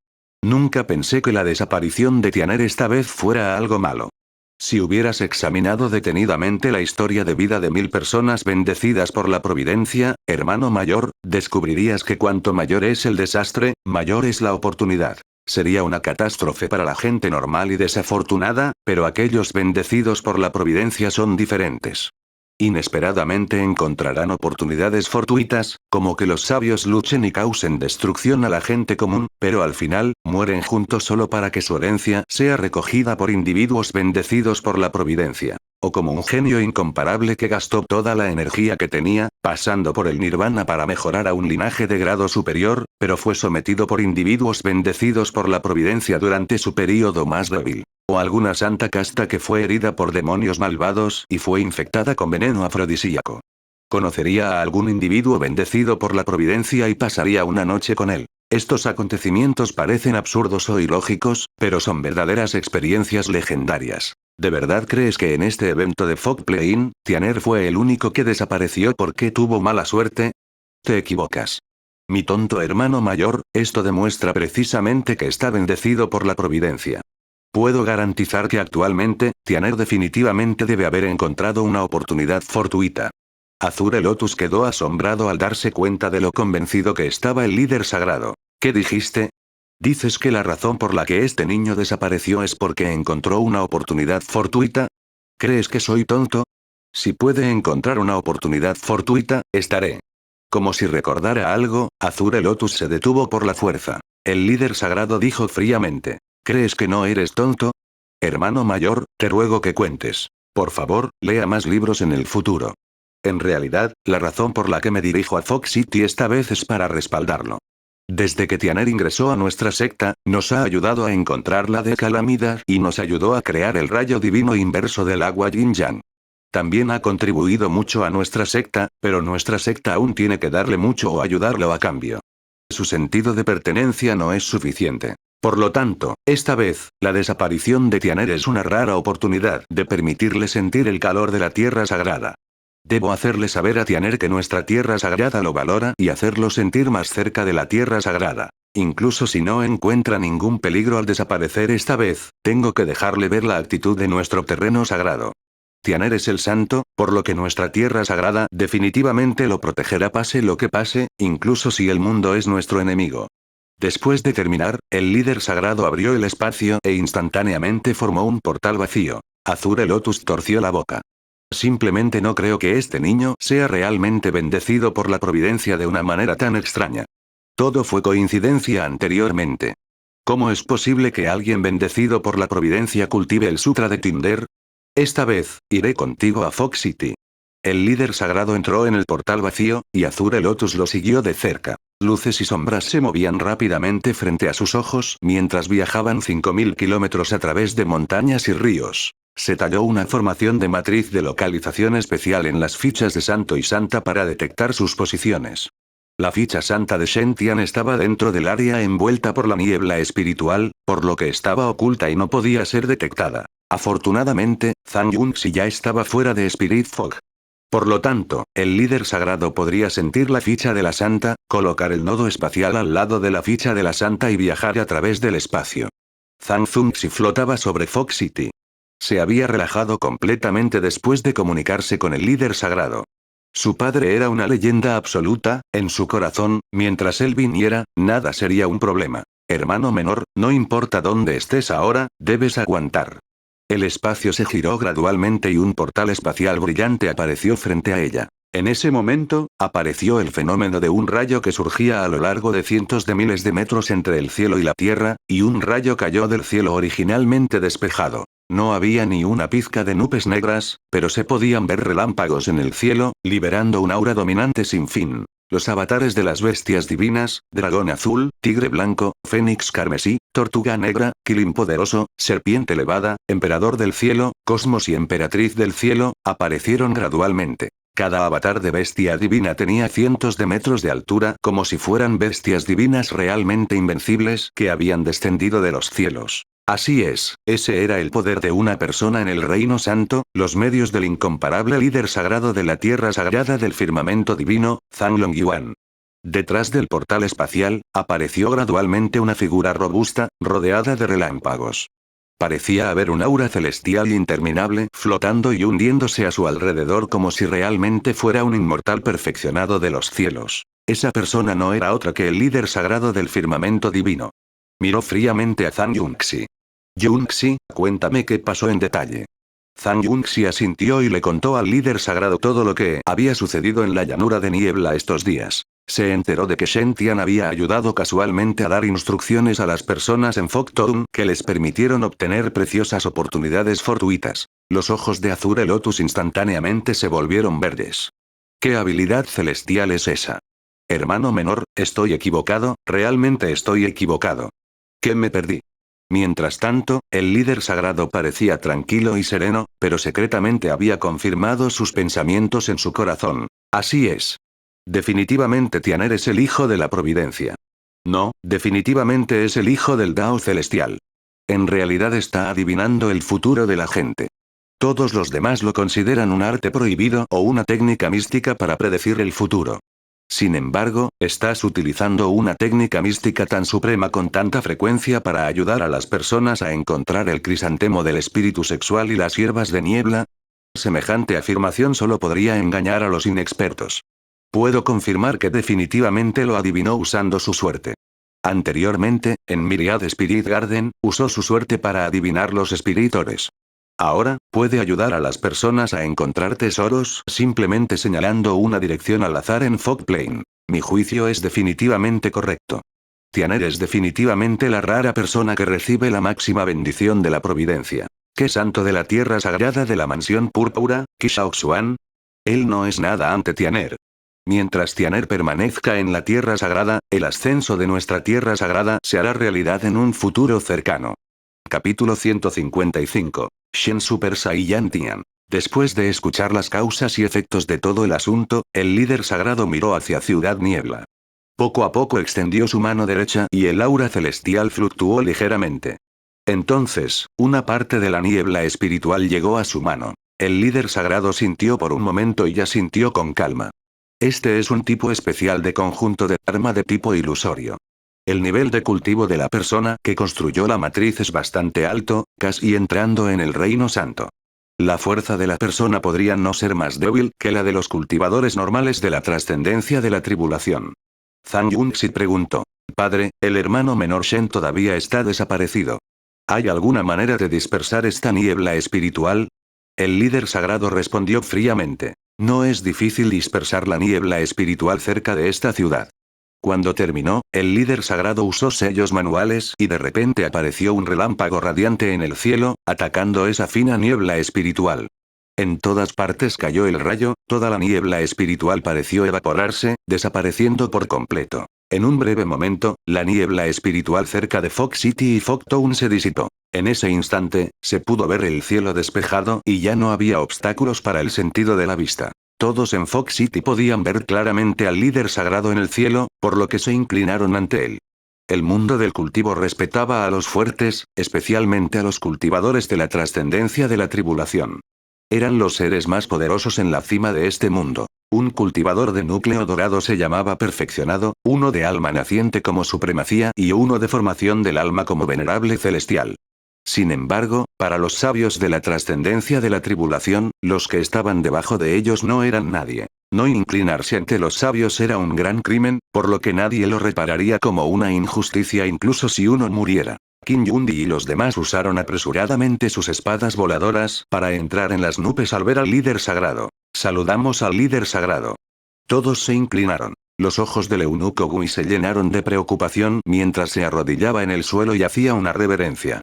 Nunca pensé que la desaparición de Tianer esta vez fuera algo malo. Si hubieras examinado detenidamente la historia de vida de 1000 personas bendecidas por la providencia, hermano mayor, descubrirías que cuanto mayor es el desastre, mayor es la oportunidad. Sería una catástrofe para la gente normal y desafortunada, pero aquellos bendecidos por la providencia son diferentes. Inesperadamente encontrarán oportunidades fortuitas, como que los sabios luchen y causen destrucción a la gente común, pero al final, mueren juntos solo para que su herencia sea recogida por individuos bendecidos por la providencia. O como un genio incomparable que gastó toda la energía que tenía, pasando por el nirvana para mejorar a un linaje de grado superior, pero fue sometido por individuos bendecidos por la providencia durante su período más débil. O alguna santa casta que fue herida por demonios malvados y fue infectada con veneno afrodisíaco. Conocería a algún individuo bendecido por la providencia y pasaría una noche con él. Estos acontecimientos parecen absurdos o ilógicos, pero son verdaderas experiencias legendarias. ¿De verdad crees que en este evento de Fog Play-In, Tianer fue el único que desapareció porque tuvo mala suerte? Te equivocas. Mi tonto hermano mayor, esto demuestra precisamente que está bendecido por la providencia. Puedo garantizar que actualmente, Tianer definitivamente debe haber encontrado una oportunidad fortuita. Azure Lotus quedó asombrado al darse cuenta de lo convencido que estaba el líder sagrado. ¿Qué dijiste? ¿Dices que la razón por la que este niño desapareció es porque encontró una oportunidad fortuita? ¿Crees que soy tonto? Si puede encontrar una oportunidad fortuita, estaré. Como si recordara algo, Azure Lotus se detuvo por la fuerza. El líder sagrado dijo fríamente. ¿Crees que no eres tonto? Hermano mayor, te ruego que cuentes. Por favor, lea más libros en el futuro. En realidad, la razón por la que me dirijo a Fox City esta vez es para respaldarlo. Desde que Tianer ingresó a nuestra secta, nos ha ayudado a encontrar la de calamidad y nos ayudó a crear el rayo divino inverso del agua Yin Yang. También ha contribuido mucho a nuestra secta, pero nuestra secta aún tiene que darle mucho o ayudarlo a cambio. Su sentido de pertenencia no es suficiente. Por lo tanto, esta vez, la desaparición de Tianer es una rara oportunidad de permitirle sentir el calor de la tierra sagrada. Debo hacerle saber a Tianer que nuestra tierra sagrada lo valora y hacerlo sentir más cerca de la tierra sagrada. Incluso si no encuentra ningún peligro al desaparecer esta vez, tengo que dejarle ver la actitud de nuestro terreno sagrado. Tianer es el santo, por lo que nuestra tierra sagrada definitivamente lo protegerá pase lo que pase, incluso si el mundo es nuestro enemigo. Después de terminar, el líder sagrado abrió el espacio e instantáneamente formó un portal vacío. Azure Lotus torció la boca. Simplemente no creo que este niño sea realmente bendecido por la providencia de una manera tan extraña. Todo fue coincidencia anteriormente. ¿Cómo es posible que alguien bendecido por la providencia cultive el Sutra de Tinder? Esta vez, iré contigo a Fox City. El líder sagrado entró en el portal vacío, y Azure Lotus lo siguió de cerca. Luces y sombras se movían rápidamente frente a sus ojos mientras viajaban 5000 kilómetros a través de montañas y ríos. Se talló una formación de matriz de localización especial en las fichas de Santo y Santa para detectar sus posiciones. La ficha santa de Shen Tian estaba dentro del área envuelta por la niebla espiritual, por lo que estaba oculta y no podía ser detectada. Afortunadamente, Zhang Yunxi ya estaba fuera de Spirit Fog. Por lo tanto, el líder sagrado podría sentir la ficha de la santa, colocar el nodo espacial al lado de la ficha de la santa y viajar a través del espacio. Zhang Yunxi flotaba sobre Fog City. Se había relajado completamente después de comunicarse con el líder sagrado. Su padre era una leyenda absoluta, en su corazón, mientras él viniera, nada sería un problema. Hermano menor, no importa dónde estés ahora, debes aguantar. El espacio se giró gradualmente y un portal espacial brillante apareció frente a ella. En ese momento, apareció el fenómeno de un rayo que surgía a lo largo de cientos de miles de metros entre el cielo y la tierra, y un rayo cayó del cielo originalmente despejado. No había ni una pizca de nubes negras, pero se podían ver relámpagos en el cielo, liberando un aura dominante sin fin. Los avatares de las bestias divinas, dragón azul, tigre blanco, fénix carmesí, tortuga negra, Krilin poderoso, serpiente elevada, emperador del cielo, cosmos y emperatriz del cielo, aparecieron gradualmente. Cada avatar de bestia divina tenía cientos de metros de altura, como si fueran bestias divinas realmente invencibles que habían descendido de los cielos. Así es, ese era el poder de una persona en el Reino Santo, los medios del incomparable líder sagrado de la tierra sagrada del firmamento divino, Zhang Longyuan. Detrás del portal espacial, apareció gradualmente una figura robusta, rodeada de relámpagos. Parecía haber un aura celestial interminable flotando y hundiéndose a su alrededor como si realmente fuera un inmortal perfeccionado de los cielos. Esa persona no era otra que el líder sagrado del firmamento divino. Miró fríamente a Zhang Yunxi. Yunxi, cuéntame qué pasó en detalle. Zhang Yunxi asintió y le contó al líder sagrado todo lo que había sucedido en la llanura de niebla estos días. Se enteró de que Shen Tian había ayudado casualmente a dar instrucciones a las personas en Fog Town que les permitieron obtener preciosas oportunidades fortuitas. Los ojos de Azure Lotus instantáneamente se volvieron verdes. ¿Qué habilidad celestial es esa? Hermano menor, estoy equivocado, realmente estoy equivocado. ¿Qué me perdí? Mientras tanto, el líder sagrado parecía tranquilo y sereno, pero secretamente había confirmado sus pensamientos en su corazón. Así es. Definitivamente Tianer es el hijo de la providencia. No, definitivamente es el hijo del Dao celestial. En realidad está adivinando el futuro de la gente. Todos los demás lo consideran un arte prohibido o una técnica mística para predecir el futuro. Sin embargo, estás utilizando una técnica mística tan suprema con tanta frecuencia para ayudar a las personas a encontrar el crisantemo del espíritu sexual y las hierbas de niebla. Semejante afirmación solo podría engañar a los inexpertos. Puedo confirmar que definitivamente lo adivinó usando su suerte. Anteriormente, en Myriad Spirit Garden, usó su suerte para adivinar los espiritores. Ahora, puede ayudar a las personas a encontrar tesoros simplemente señalando una dirección al azar en Fog Plain. Mi juicio es definitivamente correcto. Tianer es definitivamente la rara persona que recibe la máxima bendición de la providencia. ¿Qué santo de la tierra sagrada de la mansión púrpura, Qishaoxuan? Él no es nada ante Tianer. Mientras Tianer permanezca en la tierra sagrada, el ascenso de nuestra tierra sagrada se hará realidad en un futuro cercano. Capítulo 155. Shen Super Saiyan Tian. Después de escuchar las causas y efectos de todo el asunto, el líder sagrado miró hacia Ciudad Niebla. Poco a poco extendió su mano derecha y el aura celestial fluctuó ligeramente. Entonces, una parte de la niebla espiritual llegó a su mano. El líder sagrado sintió por un momento y asintió con calma. Este es un tipo especial de conjunto de Dharma de tipo ilusorio. El nivel de cultivo de la persona que construyó la matriz es bastante alto, casi entrando en el Reino Santo. La fuerza de la persona podría no ser más débil que la de los cultivadores normales de la trascendencia de la tribulación. Zhang Yunxi preguntó. Padre, el hermano menor Shen todavía está desaparecido. ¿Hay alguna manera de dispersar esta niebla espiritual? El líder sagrado respondió fríamente. No es difícil dispersar la niebla espiritual cerca de esta ciudad. Cuando terminó, el líder sagrado usó sellos manuales y de repente apareció un relámpago radiante en el cielo, atacando esa fina niebla espiritual. En todas partes cayó el rayo, toda la niebla espiritual pareció evaporarse, desapareciendo por completo. En un breve momento, la niebla espiritual cerca de Fox City y Fogtown se disipó. En ese instante, se pudo ver el cielo despejado y ya no había obstáculos para el sentido de la vista. Todos en Fox City podían ver claramente al líder sagrado en el cielo, por lo que se inclinaron ante él. El mundo del cultivo respetaba a los fuertes, especialmente a los cultivadores de la trascendencia de la tribulación. Eran los seres más poderosos en la cima de este mundo. Un cultivador de núcleo dorado se llamaba perfeccionado, uno de alma naciente como supremacía y uno de formación del alma como venerable celestial. Sin embargo, para los sabios de la trascendencia de la tribulación, los que estaban debajo de ellos no eran nadie. No inclinarse ante los sabios era un gran crimen, por lo que nadie lo repararía como una injusticia incluso si uno muriera. Kim Yundi y los demás usaron apresuradamente sus espadas voladoras para entrar en las nubes al ver al líder sagrado. Saludamos al líder sagrado. Todos se inclinaron. Los ojos del eunuco Gui se llenaron de preocupación mientras se arrodillaba en el suelo y hacía una reverencia.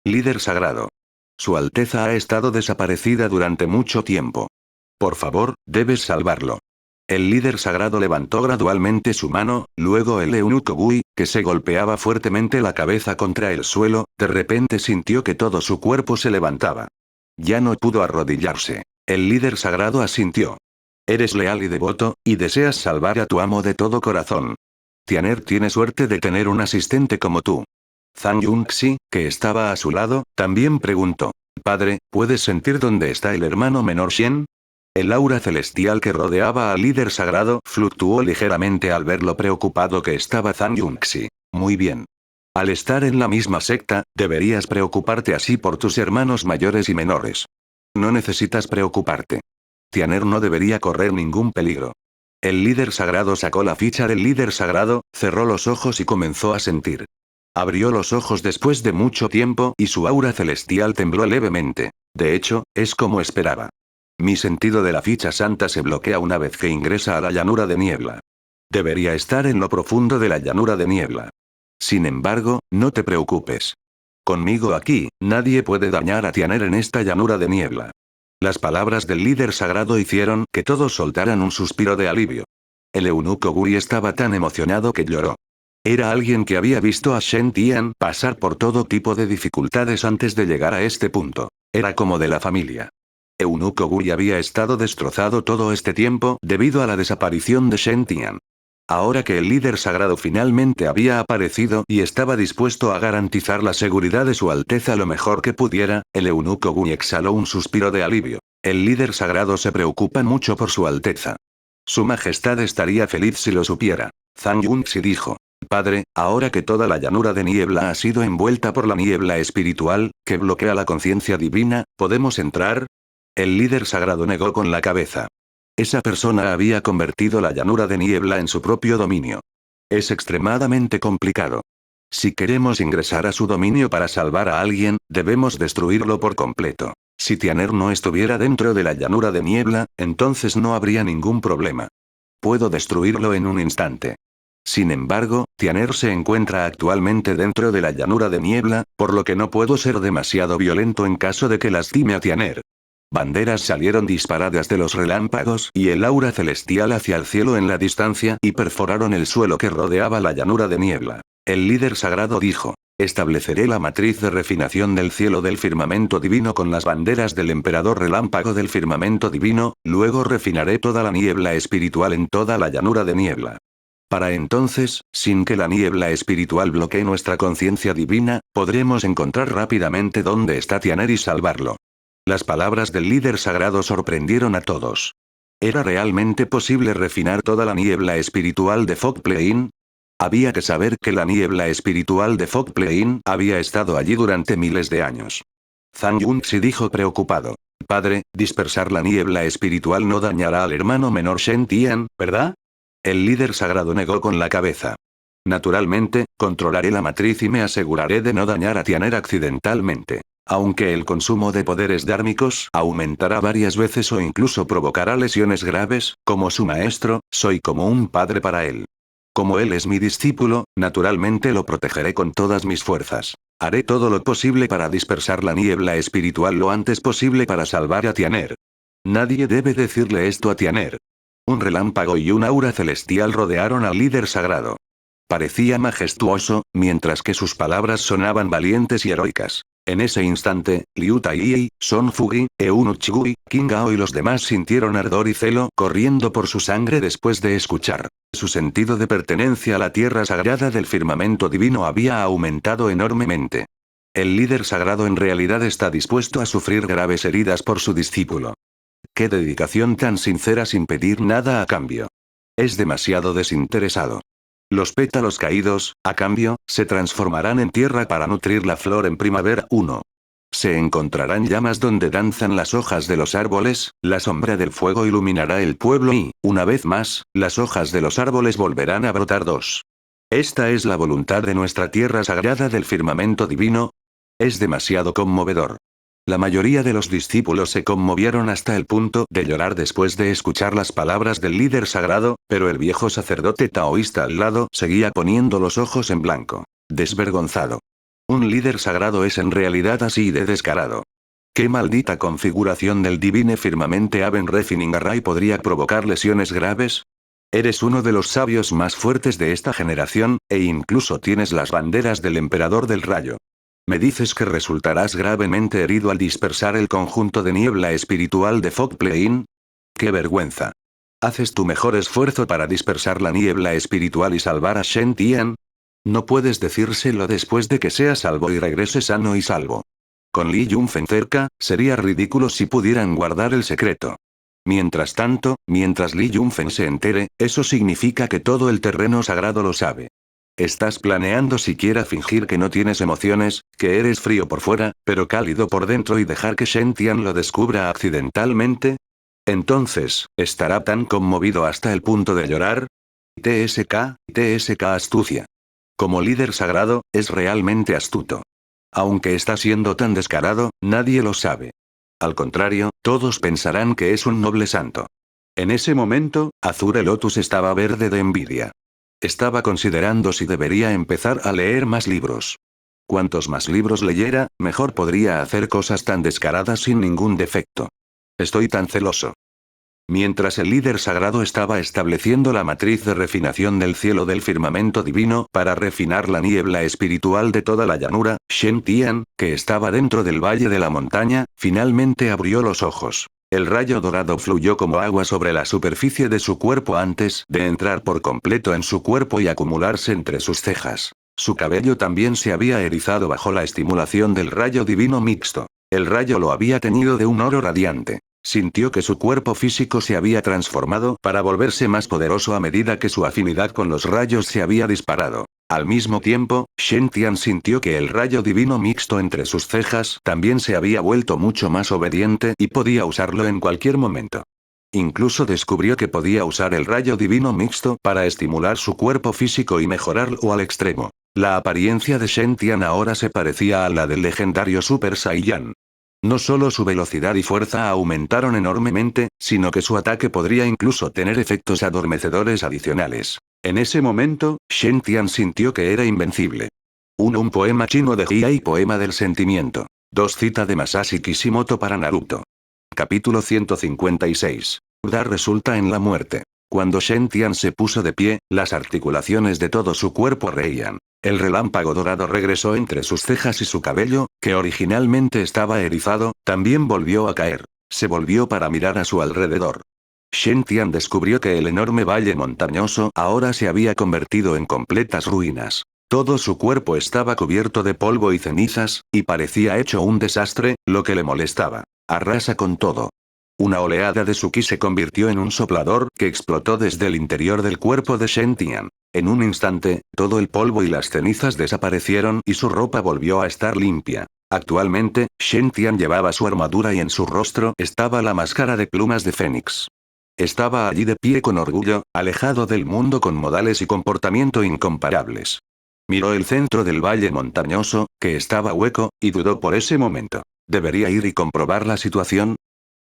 Líder sagrado. Su Alteza ha estado desaparecida durante mucho tiempo. Por favor, debes salvarlo. El líder sagrado levantó gradualmente su mano, luego el eunuco Gui, que se golpeaba fuertemente la cabeza contra el suelo, de repente sintió que todo su cuerpo se levantaba. Ya no pudo arrodillarse. El líder sagrado asintió. Eres leal y devoto, y deseas salvar a tu amo de todo corazón. Tianer tiene suerte de tener un asistente como tú. Zhang Yunxi, que estaba a su lado, también preguntó. Padre, ¿puedes sentir dónde está el hermano menor Shen? El aura celestial que rodeaba al líder sagrado fluctuó ligeramente al ver lo preocupado que estaba Zhang Yunxi. Muy bien. Al estar en la misma secta, deberías preocuparte así por tus hermanos mayores y menores. No necesitas preocuparte. Tianer no debería correr ningún peligro. El líder sagrado sacó la ficha del líder sagrado, cerró los ojos y comenzó a sentir. Abrió los ojos después de mucho tiempo y su aura celestial tembló levemente. De hecho, es como esperaba. Mi sentido de la ficha santa se bloquea una vez que ingresa a la llanura de niebla. Debería estar en lo profundo de la llanura de niebla. Sin embargo, no te preocupes. Conmigo aquí, nadie puede dañar a Tianer en esta llanura de niebla. Las palabras del líder sagrado hicieron que todos soltaran un suspiro de alivio. El eunuco Gui estaba tan emocionado que lloró. Era alguien que había visto a Shen Tian pasar por todo tipo de dificultades antes de llegar a este punto. Era como de la familia. Eunuco Gui había estado destrozado todo este tiempo debido a la desaparición de Shen Tian. Ahora que el líder sagrado finalmente había aparecido y estaba dispuesto a garantizar la seguridad de su Alteza lo mejor que pudiera, el eunuco Gui exhaló un suspiro de alivio. El líder sagrado se preocupa mucho por su Alteza. Su Majestad estaría feliz si lo supiera. Zhang Yunxi dijo. Padre, ahora que toda la llanura de niebla ha sido envuelta por la niebla espiritual, que bloquea la conciencia divina, ¿podemos entrar? El líder sagrado negó con la cabeza. Esa persona había convertido la llanura de niebla en su propio dominio. Es extremadamente complicado. Si queremos ingresar a su dominio para salvar a alguien, debemos destruirlo por completo. Si Tianer no estuviera dentro de la llanura de niebla, entonces no habría ningún problema. Puedo destruirlo en un instante. Sin embargo, Tianer se encuentra actualmente dentro de la llanura de niebla, por lo que no puedo ser demasiado violento en caso de que lastime a Tianer. Banderas salieron disparadas de los relámpagos y el aura celestial hacia el cielo en la distancia y perforaron el suelo que rodeaba la llanura de niebla. El líder sagrado dijo. Estableceré la matriz de refinación del cielo del firmamento divino con las banderas del emperador relámpago del firmamento divino, luego refinaré toda la niebla espiritual en toda la llanura de niebla. Para entonces, sin que la niebla espiritual bloquee nuestra conciencia divina, podremos encontrar rápidamente dónde está Tianer y salvarlo. Las palabras del líder sagrado sorprendieron a todos. ¿Era realmente posible refinar toda la niebla espiritual de Fog Plain? Había que saber que la niebla espiritual de Fog Plain había estado allí durante miles de años. Zhang Yunxi dijo preocupado. Padre, dispersar la niebla espiritual no dañará al hermano menor Shen Tian, ¿verdad? El líder sagrado negó con la cabeza. Naturalmente, controlaré la matriz y me aseguraré de no dañar a Tianer accidentalmente. Aunque el consumo de poderes dármicos aumentará varias veces o incluso provocará lesiones graves, como su maestro, soy como un padre para él. Como él es mi discípulo, naturalmente lo protegeré con todas mis fuerzas. Haré todo lo posible para dispersar la niebla espiritual lo antes posible para salvar a Tianer. Nadie debe decirle esto a Tianer. Un relámpago y un aura celestial rodearon al líder sagrado. Parecía majestuoso, mientras que sus palabras sonaban valientes y heroicas. En ese instante, Liu Tai, Son Fugi, Eun Uchigui, King Gao y los demás sintieron ardor y celo corriendo por su sangre después de escuchar. Su sentido de pertenencia a la tierra sagrada del firmamento divino había aumentado enormemente. El líder sagrado en realidad está dispuesto a sufrir graves heridas por su discípulo. Qué dedicación tan sincera sin pedir nada a cambio. Es demasiado desinteresado. Los pétalos caídos, a cambio, se transformarán en tierra para nutrir la flor en primavera. 1. Se encontrarán llamas donde danzan las hojas de los árboles, la sombra del fuego iluminará el pueblo y, una vez más, las hojas de los árboles volverán a brotar. 2. Esta es la voluntad de nuestra tierra sagrada del firmamento divino. Es demasiado conmovedor. La mayoría de los discípulos se conmovieron hasta el punto de llorar después de escuchar las palabras del líder sagrado, pero el viejo sacerdote taoísta al lado seguía poniendo los ojos en blanco, desvergonzado. Un líder sagrado es en realidad así de descarado. ¿Qué maldita configuración del divine firmamente Aben Refiningarrai podría provocar lesiones graves? Eres uno de los sabios más fuertes de esta generación, e incluso tienes las banderas del emperador del rayo. ¿Me dices que resultarás gravemente herido al dispersar el conjunto de niebla espiritual de Fog Plain? ¡Qué vergüenza! ¿Haces tu mejor esfuerzo para dispersar la niebla espiritual y salvar a Shen Tian? No puedes decírselo después de que sea salvo y regrese sano y salvo. Con Li Yunfen cerca, sería ridículo si pudieran guardar el secreto. Mientras tanto, mientras Li Yunfen se entere, eso significa que todo el terreno sagrado lo sabe. ¿Estás planeando siquiera fingir que no tienes emociones, que eres frío por fuera, pero cálido por dentro y dejar que Shen Tian lo descubra accidentalmente? Entonces, ¿estará tan conmovido hasta el punto de llorar? TSK astucia. Como líder sagrado, es realmente astuto. Aunque está siendo tan descarado, nadie lo sabe. Al contrario, todos pensarán que es un noble santo. En ese momento, Azure Lotus estaba verde de envidia. Estaba considerando si debería empezar a leer más libros. Cuantos más libros leyera, mejor podría hacer cosas tan descaradas sin ningún defecto. Estoy tan celoso. Mientras el líder sagrado estaba estableciendo la matriz de refinación del cielo del firmamento divino para refinar la niebla espiritual de toda la llanura, Shen Tian, que estaba dentro del valle de la montaña, finalmente abrió los ojos. El rayo dorado fluyó como agua sobre la superficie de su cuerpo antes de entrar por completo en su cuerpo y acumularse entre sus cejas. Su cabello también se había erizado bajo la estimulación del rayo divino mixto. El rayo lo había teñido de un oro radiante. Sintió que su cuerpo físico se había transformado para volverse más poderoso a medida que su afinidad con los rayos se había disparado. Al mismo tiempo, Shen Tian sintió que el rayo divino mixto entre sus cejas también se había vuelto mucho más obediente y podía usarlo en cualquier momento. Incluso descubrió que podía usar el rayo divino mixto para estimular su cuerpo físico y mejorarlo al extremo. La apariencia de Shen Tian ahora se parecía a la del legendario Super Saiyan. No solo su velocidad y fuerza aumentaron enormemente, sino que su ataque podría incluso tener efectos adormecedores adicionales. En ese momento, Shen Tian sintió que era invencible. Un poema chino de Hiei Poema del Sentimiento. 2 Cita de Masashi Kishimoto para Naruto. Capítulo 156. Dar resulta en la muerte. Cuando Shen Tian se puso de pie, las articulaciones de todo su cuerpo reían. El relámpago dorado regresó entre sus cejas y su cabello, que originalmente estaba erizado, también volvió a caer. Se volvió para mirar a su alrededor. Shen Tian descubrió que el enorme valle montañoso ahora se había convertido en completas ruinas. Todo su cuerpo estaba cubierto de polvo y cenizas, y parecía hecho un desastre, lo que le molestaba. Arrasa con todo. Una oleada de su ki se convirtió en un soplador que explotó desde el interior del cuerpo de Shen Tian. En un instante, todo el polvo y las cenizas desaparecieron y su ropa volvió a estar limpia. Actualmente, Shen Tian llevaba su armadura y en su rostro estaba la máscara de plumas de Fénix. Estaba allí de pie con orgullo, alejado del mundo con modales y comportamiento incomparables. Miró el centro del valle montañoso, que estaba hueco, y dudó por ese momento. ¿Debería ir y comprobar la situación?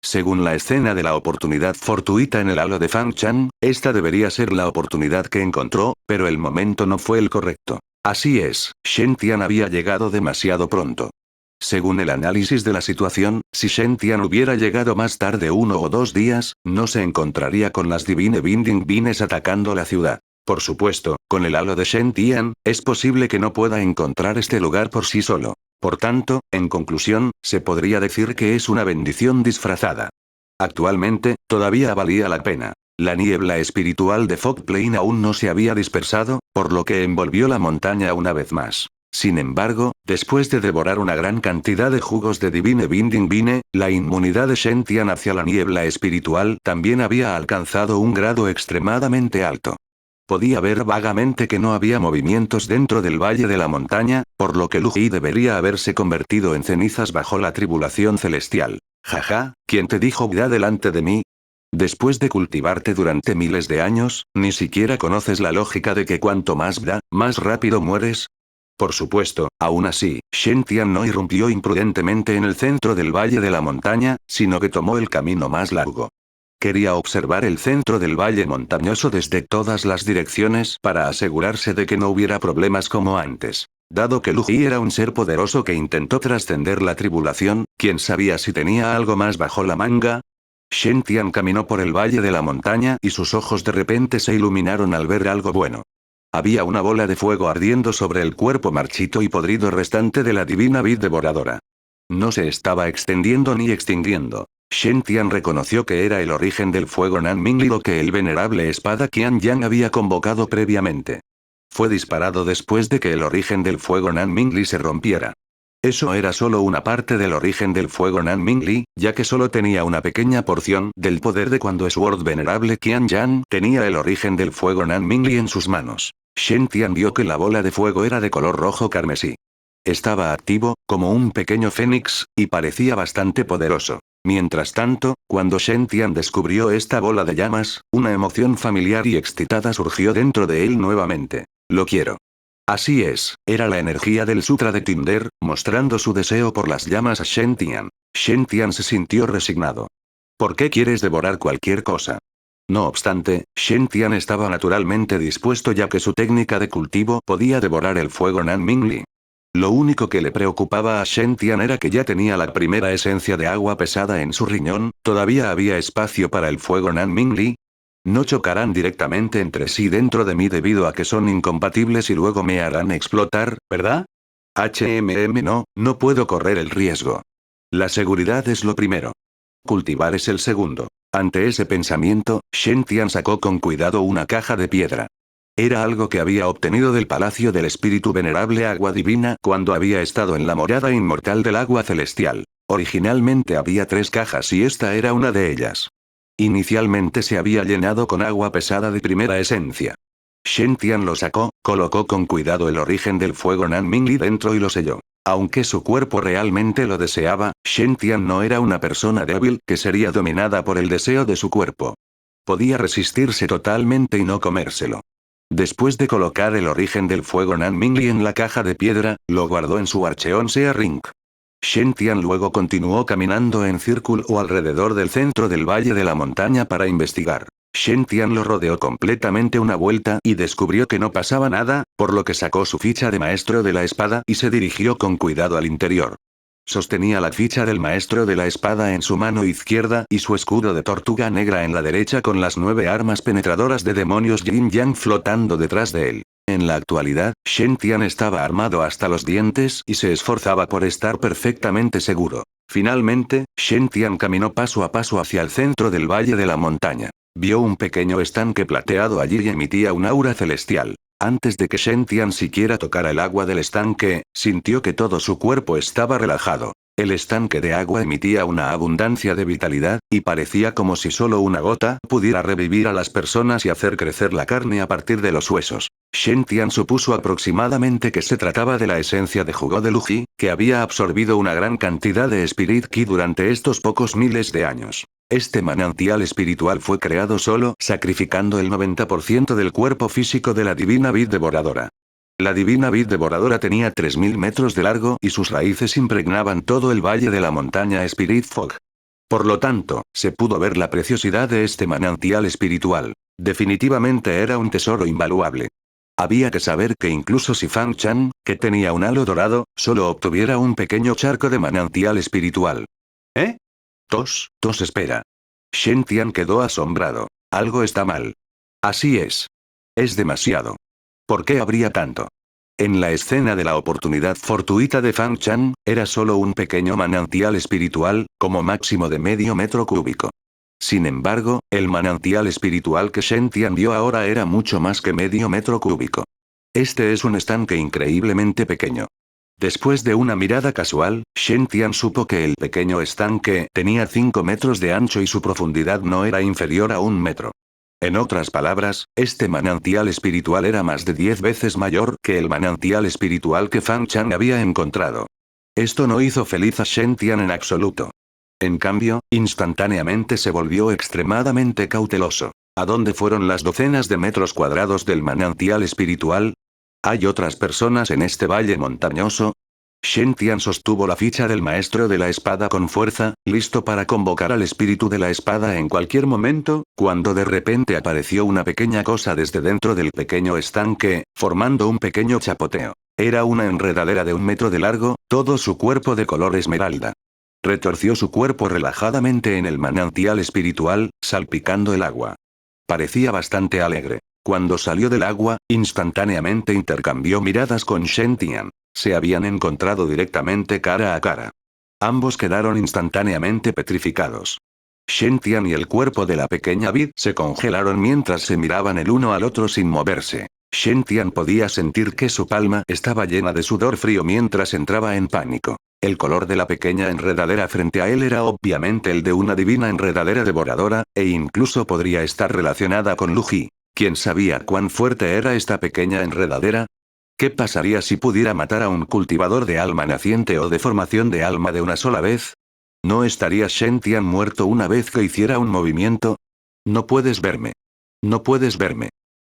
Según la escena de la oportunidad fortuita en el halo de Fang Chan, esta debería ser la oportunidad que encontró, pero el momento no fue el correcto. Así es, Shen Tian había llegado demasiado pronto. Según el análisis de la situación, si Shen Tian hubiera llegado más tarde 1 o 2 días, no se encontraría con las Divine Binding Vines atacando la ciudad. Por supuesto, con el halo de Shen Tian, es posible que no pueda encontrar este lugar por sí solo. Por tanto, en conclusión, se podría decir que es una bendición disfrazada. Actualmente, todavía valía la pena. La niebla espiritual de Fog Plain aún no se había dispersado, por lo que envolvió la montaña una vez más. Sin embargo, después de devorar una gran cantidad de jugos de Divine Binding Vine, la inmunidad de Shen Tian hacia la niebla espiritual también había alcanzado un grado extremadamente alto. Podía ver vagamente que no había movimientos dentro del valle de la montaña, por lo que Lu Ji debería haberse convertido en cenizas bajo la tribulación celestial. Jaja, ¿quién te dijo vida delante de mí? Después de cultivarte durante miles de años, ¿ni siquiera conoces la lógica de que cuanto más da, más rápido mueres? Por supuesto, aún así, Shen Tian no irrumpió imprudentemente en el centro del valle de la montaña, sino que tomó el camino más largo. Quería observar el centro del valle montañoso desde todas las direcciones para asegurarse de que no hubiera problemas como antes. Dado que Lu Ji era un ser poderoso que intentó trascender la tribulación, ¿quién sabía si tenía algo más bajo la manga? Shen Tian caminó por el valle de la montaña y sus ojos de repente se iluminaron al ver algo bueno. Había una bola de fuego ardiendo sobre el cuerpo marchito y podrido restante de la divina vid devoradora. No se estaba extendiendo ni extinguiendo. Shen Tian reconoció que era el origen del fuego Nanmingli lo que el venerable espada Qian Yang había convocado previamente. Fue disparado después de que el origen del fuego Nanmingli se rompiera. Eso era solo una parte del origen del fuego Nanmingli, ya que solo tenía una pequeña porción del poder de cuando Sword venerable Qian Yang tenía el origen del fuego Nanmingli en sus manos. Shen Tian vio que la bola de fuego era de color rojo carmesí. Estaba activo, como un pequeño fénix, y parecía bastante poderoso. Mientras tanto, cuando Shen Tian descubrió esta bola de llamas, una emoción familiar y excitada surgió dentro de él nuevamente. Lo quiero. Así es, era la energía del Sutra de Tinder, mostrando su deseo por las llamas a Shen Tian. Shen Tian se sintió resignado. ¿Por qué quieres devorar cualquier cosa? No obstante, Shen Tian estaba naturalmente dispuesto ya que su técnica de cultivo podía devorar el fuego Nanmingli. Lo único que le preocupaba a Shen Tian era que ya tenía la primera esencia de agua pesada en su riñón, ¿todavía había espacio para el fuego Nanmingli? No chocarán directamente entre sí dentro de mí debido a que son incompatibles y luego me harán explotar, ¿verdad? No puedo correr el riesgo. La seguridad es lo primero. Cultivar es el segundo. Ante ese pensamiento, Shen Tian sacó con cuidado una caja de piedra. Era algo que había obtenido del Palacio del Espíritu Venerable Agua Divina cuando había estado en la morada inmortal del agua celestial. Originalmente había 3 cajas y esta era una de ellas. Inicialmente se había llenado con agua pesada de primera esencia. Shen Tian lo sacó, colocó con cuidado el origen del fuego Nanmingli dentro y lo selló. Aunque su cuerpo realmente lo deseaba, Shen Tian no era una persona débil que sería dominada por el deseo de su cuerpo. Podía resistirse totalmente y no comérselo. Después de colocar el origen del fuego Nanmingli en la caja de piedra, lo guardó en su Archeon Sea Ring. Shen Tian luego continuó caminando en círculo alrededor del centro del valle de la montaña para investigar. Shen Tian lo rodeó completamente una vuelta y descubrió que no pasaba nada, por lo que sacó su ficha de maestro de la espada y se dirigió con cuidado al interior. Sostenía la ficha del maestro de la espada en su mano izquierda y su escudo de tortuga negra en la derecha con las 9 armas penetradoras de demonios Yin Yang flotando detrás de él. En la actualidad, Shen Tian estaba armado hasta los dientes y se esforzaba por estar perfectamente seguro. Finalmente, Shen Tian caminó paso a paso hacia el centro del valle de la montaña. Vio un pequeño estanque plateado allí y emitía un aura celestial. Antes de que Shen Tian siquiera tocara el agua del estanque, sintió que todo su cuerpo estaba relajado. El estanque de agua emitía una abundancia de vitalidad, y parecía como si solo una gota pudiera revivir a las personas y hacer crecer la carne a partir de los huesos. Shen Tian supuso aproximadamente que se trataba de la esencia de jugo de Lu Ji, que había absorbido una gran cantidad de Spirit Ki durante estos pocos miles de años. Este manantial espiritual fue creado solo sacrificando el 90% del cuerpo físico de la divina vid devoradora. La divina vid devoradora tenía 3000 metros de largo y sus raíces impregnaban todo el valle de la montaña Spirit Fog. Por lo tanto, se pudo ver la preciosidad de este manantial espiritual. Definitivamente era un tesoro invaluable. Había que saber que incluso si Fang Chan, que tenía un halo dorado, solo obtuviera un pequeño charco de manantial espiritual. ¿Eh? Tos espera. Shen Tian quedó asombrado. Algo está mal. Así es. Es demasiado. ¿Por qué habría tanto? En la escena de la oportunidad fortuita de Fang Chan, era solo un pequeño manantial espiritual, como máximo de medio metro cúbico. Sin embargo, el manantial espiritual que Shen Tian vio ahora era mucho más que medio metro cúbico. Este es un estanque increíblemente pequeño. Después de una mirada casual, Shen Tian supo que el pequeño estanque tenía 5 metros de ancho y su profundidad no era inferior a 1 metro. En otras palabras, este manantial espiritual era más de 10 veces mayor que el manantial espiritual que Fang Chan había encontrado. Esto no hizo feliz a Shen Tian en absoluto. En cambio, instantáneamente se volvió extremadamente cauteloso. ¿A dónde fueron las docenas de metros cuadrados del manantial espiritual? ¿Hay otras personas en este valle montañoso? Shen Tian sostuvo la ficha del maestro de la espada con fuerza, listo para convocar al espíritu de la espada en cualquier momento, cuando de repente apareció una pequeña cosa desde dentro del pequeño estanque, formando un pequeño chapoteo. Era una enredadera de 1 metro de largo, todo su cuerpo de color esmeralda. Retorció su cuerpo relajadamente en el manantial espiritual, salpicando el agua. Parecía bastante alegre. Cuando salió del agua, instantáneamente intercambió miradas con Shen Tian. Se habían encontrado directamente cara a cara. Ambos quedaron instantáneamente petrificados. Shen Tian y el cuerpo de la pequeña vid se congelaron mientras se miraban el uno al otro sin moverse. Shen Tian podía sentir que su palma estaba llena de sudor frío mientras entraba en pánico. El color de la pequeña enredadera frente a él era obviamente el de una divina enredadera devoradora, e incluso podría estar relacionada con Lu Ji. ¿Quién sabía cuán fuerte era esta pequeña enredadera? ¿Qué pasaría si pudiera matar a un cultivador de alma naciente o de formación de alma de una sola vez? ¿No estaría Shen Tian muerto una vez que hiciera un movimiento? No puedes verme. No puedes verme.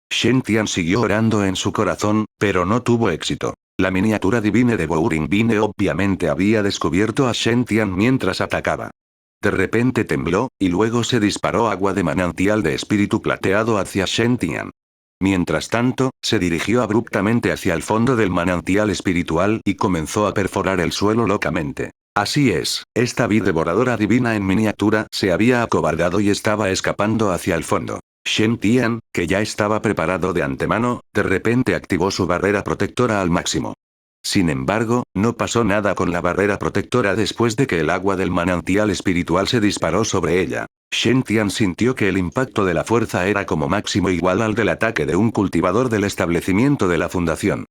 Shen Tian siguió orando en su corazón, pero no tuvo éxito. La miniatura divine de Bouring Vine obviamente había descubierto a Shen Tian mientras atacaba. De repente tembló, y luego se disparó agua de manantial de espíritu plateado hacia Shen Tian. Mientras tanto, se dirigió abruptamente hacia el fondo del manantial espiritual y comenzó a perforar el suelo locamente. Así es, esta vid devoradora divina en miniatura se había acobardado y estaba escapando hacia el fondo. Shen Tian, que ya estaba preparado de antemano, de repente activó su barrera protectora al máximo. Sin embargo, no pasó nada con la barrera protectora después de que el agua del manantial espiritual se disparó sobre ella. Shen Tian sintió que el impacto de la fuerza era como máximo igual al del ataque de un cultivador del establecimiento de la fundación.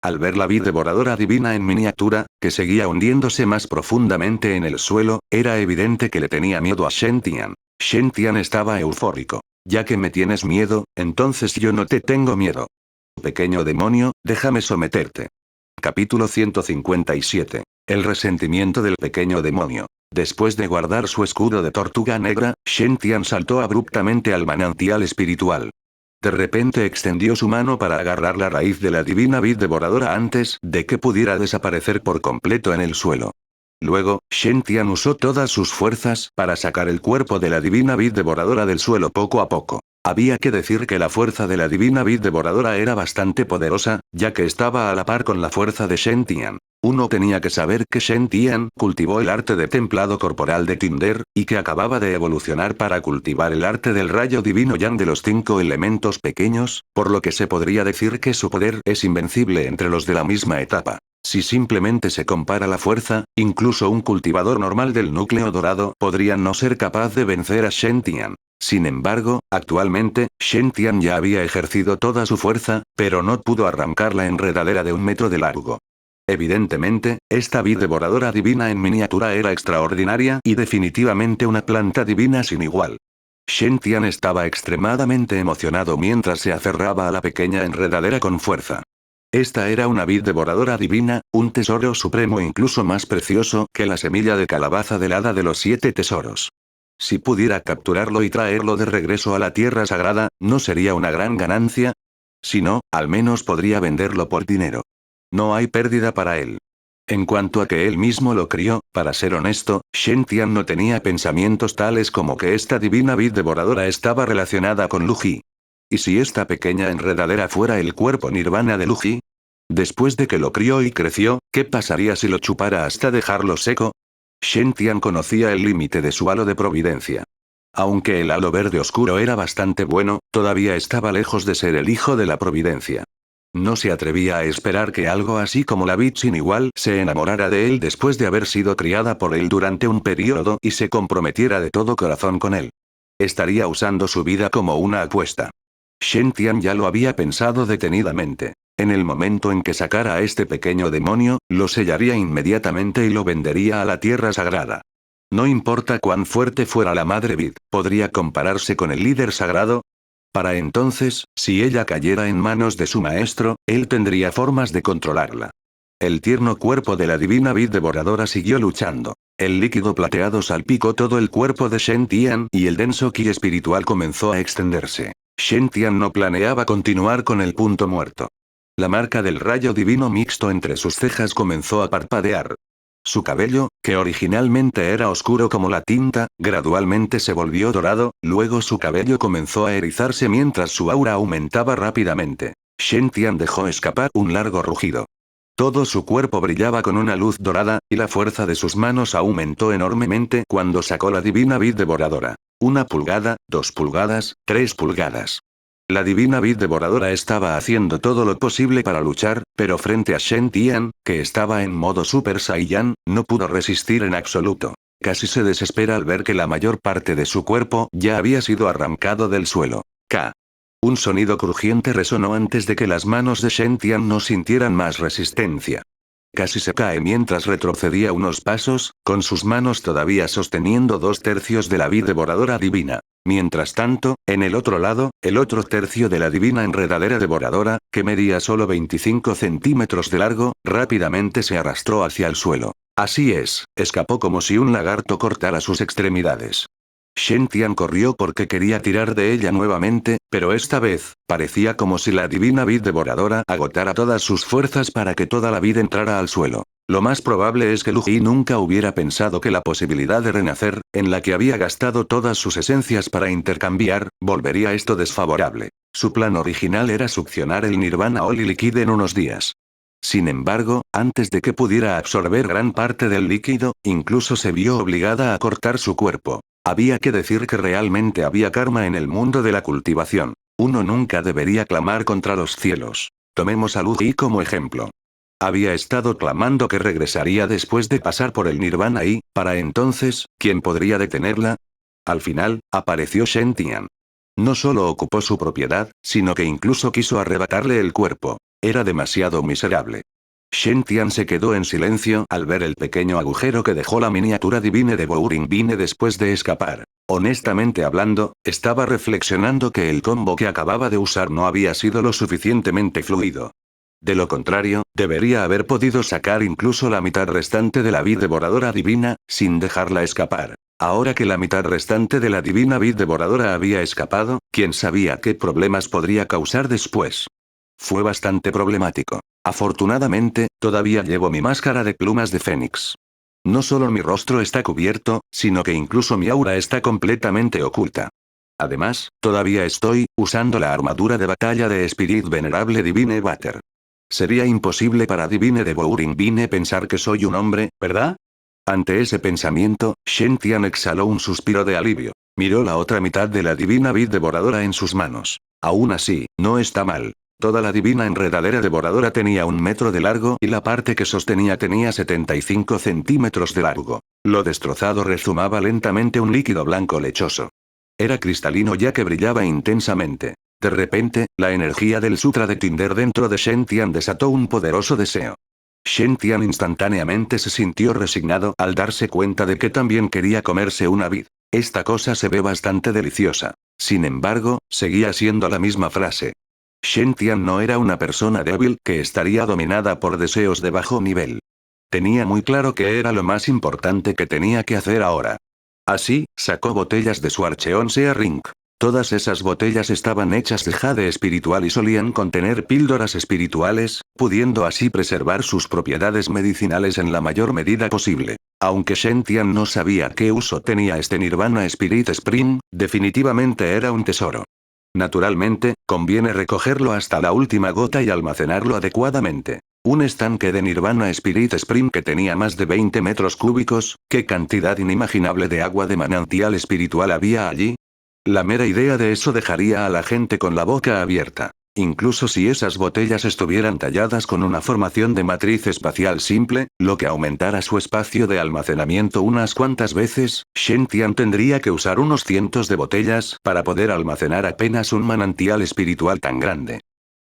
Al ver la vid devoradora divina en miniatura, que seguía hundiéndose más profundamente en el suelo, era evidente que le tenía miedo a Shen Tian. Shen Tian estaba eufórico. Ya que me tienes miedo, entonces yo no te tengo miedo. Pequeño demonio, déjame someterte. Capítulo 157. El resentimiento del pequeño demonio. Después de guardar su escudo de tortuga negra, Shen Tian saltó abruptamente al manantial espiritual. De repente extendió su mano para agarrar la raíz de la divina vid devoradora antes de que pudiera desaparecer por completo en el suelo. Luego, Shen Tian usó todas sus fuerzas para sacar el cuerpo de la divina vid devoradora del suelo poco a poco. Había que decir que la fuerza de la divina vid devoradora era bastante poderosa, ya que estaba a la par con la fuerza de Shen Tian. Uno tenía que saber que Shen Tian cultivó el arte de templado corporal de Tinder, y que acababa de evolucionar para cultivar el arte del rayo divino yang de los 5 elementos pequeños, por lo que se podría decir que su poder es invencible entre los de la misma etapa. Si simplemente se compara la fuerza, incluso un cultivador normal del núcleo dorado podría no ser capaz de vencer a Shen Tian. Sin embargo, actualmente, Shen Tian ya había ejercido toda su fuerza, pero no pudo arrancar la enredadera de 1 metro de largo. Evidentemente, esta vid devoradora divina en miniatura era extraordinaria y definitivamente una planta divina sin igual. Shen Tian estaba extremadamente emocionado mientras se aferraba a la pequeña enredadera con fuerza. Esta era una vid devoradora divina, un tesoro supremo incluso más precioso que la semilla de calabaza del hada de los 7 tesoros. Si pudiera capturarlo y traerlo de regreso a la tierra sagrada, ¿no sería una gran ganancia? Si no, al menos podría venderlo por dinero. No hay pérdida para él. En cuanto a que él mismo lo crió, para ser honesto, Shen Tian no tenía pensamientos tales como que esta divina vid devoradora estaba relacionada con Lu Ji. ¿Y si esta pequeña enredadera fuera el cuerpo nirvana de Luji? Después de que lo crió y creció, ¿qué pasaría si lo chupara hasta dejarlo seco? Shen Tian conocía el límite de su halo de providencia. Aunque el halo verde oscuro era bastante bueno, todavía estaba lejos de ser el hijo de la providencia. No se atrevía a esperar que algo así como la vid sin igual se enamorara de él después de haber sido criada por él durante un periodo y se comprometiera de todo corazón con él. Estaría usando su vida como una apuesta. Shen Tian ya lo había pensado detenidamente. En el momento en que sacara a este pequeño demonio, lo sellaría inmediatamente y lo vendería a la tierra sagrada. No importa cuán fuerte fuera la madre vid, ¿podría compararse con el líder sagrado? Para entonces, si ella cayera en manos de su maestro, él tendría formas de controlarla. El tierno cuerpo de la divina vid devoradora siguió luchando. El líquido plateado salpicó todo el cuerpo de Shen Tian y el denso ki espiritual comenzó a extenderse. Shen Tian no planeaba continuar con el punto muerto. La marca del rayo divino mixto entre sus cejas comenzó a parpadear. Su cabello, que originalmente era oscuro como la tinta, gradualmente se volvió dorado, luego su cabello comenzó a erizarse mientras su aura aumentaba rápidamente. Shen Tian dejó escapar un largo rugido. Todo su cuerpo brillaba con una luz dorada, y la fuerza de sus manos aumentó enormemente cuando sacó la divina vid devoradora. 1 pulgada, 2 pulgadas, 3 pulgadas. La divina vid devoradora estaba haciendo todo lo posible para luchar, pero frente a Shen Tian, que estaba en modo Super Saiyan, no pudo resistir en absoluto. Casi se desespera al ver que la mayor parte de su cuerpo ya había sido arrancado del suelo. K. Un sonido crujiente resonó antes de que las manos de Shen Tian no sintieran más resistencia. Casi se cae mientras retrocedía unos pasos, con sus manos todavía sosteniendo 2/3 de la vid devoradora divina. Mientras tanto, en el otro lado, el otro tercio de la divina enredadera devoradora, que medía solo 25 centímetros de largo, rápidamente se arrastró hacia el suelo. Así es, escapó como si un lagarto cortara sus extremidades. Shen Tian corrió porque quería tirar de ella nuevamente, pero esta vez, parecía como si la divina vid devoradora agotara todas sus fuerzas para que toda la vida entrara al suelo. Lo más probable es que Lu Ji nunca hubiera pensado que la posibilidad de renacer, en la que había gastado todas sus esencias para intercambiar, volvería esto desfavorable. Su plan original era succionar el Nirvana Holy Liquid en unos días. Sin embargo, antes de que pudiera absorber gran parte del líquido, incluso se vio obligada a cortar su cuerpo. Había que decir que realmente había karma en el mundo de la cultivación. Uno nunca debería clamar contra los cielos. Tomemos a Lu Ji como ejemplo. Había estado clamando que regresaría después de pasar por el Nirvana y, para entonces, ¿quién podría detenerla? Al final, apareció Shen Tian. No solo ocupó su propiedad, sino que incluso quiso arrebatarle el cuerpo. Era demasiado miserable. Shen Tian se quedó en silencio al ver el pequeño agujero que dejó la miniatura divine de Bouringbine después de escapar. Honestamente hablando, estaba reflexionando que el combo que acababa de usar no había sido lo suficientemente fluido. De lo contrario, debería haber podido sacar incluso la mitad restante de la vid devoradora divina, sin dejarla escapar. Ahora que la mitad restante de la divina vid devoradora había escapado, ¿quién sabía qué problemas podría causar después? Fue bastante problemático. Afortunadamente, todavía llevo mi máscara de plumas de fénix. No solo mi rostro está cubierto, sino que incluso mi aura está completamente oculta. Además, todavía estoy usando la armadura de batalla de Spirit Venerable Divine Vater. Sería imposible para Divine de Bouringbine pensar que soy un hombre, ¿verdad? Ante ese pensamiento, Shen Tian exhaló un suspiro de alivio. Miró la otra mitad de la divina vid devoradora en sus manos. Aún así, no está mal. Toda la divina enredadera devoradora tenía 1 metro de largo y la parte que sostenía tenía 75 centímetros de largo. Lo destrozado rezumaba lentamente un líquido blanco lechoso. Era cristalino ya que brillaba intensamente. De repente, la energía del sutra de Tinder dentro de Shen Tian desató un poderoso deseo. Shen Tian instantáneamente se sintió resignado al darse cuenta de que también quería comerse una vid. Esta cosa se ve bastante deliciosa. Sin embargo, seguía siendo la misma frase. Shen Tian no era una persona débil que estaría dominada por deseos de bajo nivel. Tenía muy claro que era lo más importante que tenía que hacer ahora. Así, sacó botellas de su Archeon Sea Ring. Todas esas botellas estaban hechas de jade espiritual y solían contener píldoras espirituales, pudiendo así preservar sus propiedades medicinales en la mayor medida posible. Aunque Shen Tian no sabía qué uso tenía este Nirvana Spirit Spring, definitivamente era un tesoro. Naturalmente, conviene recogerlo hasta la última gota y almacenarlo adecuadamente. Un estanque de Nirvana Spirit Spring que tenía más de 20 metros cúbicos, ¿qué cantidad inimaginable de agua de manantial espiritual había allí? La mera idea de eso dejaría a la gente con la boca abierta. Incluso si esas botellas estuvieran talladas con una formación de matriz espacial simple, lo que aumentara su espacio de almacenamiento unas cuantas veces, Shen Tian tendría que usar unos cientos de botellas para poder almacenar apenas un manantial espiritual tan grande.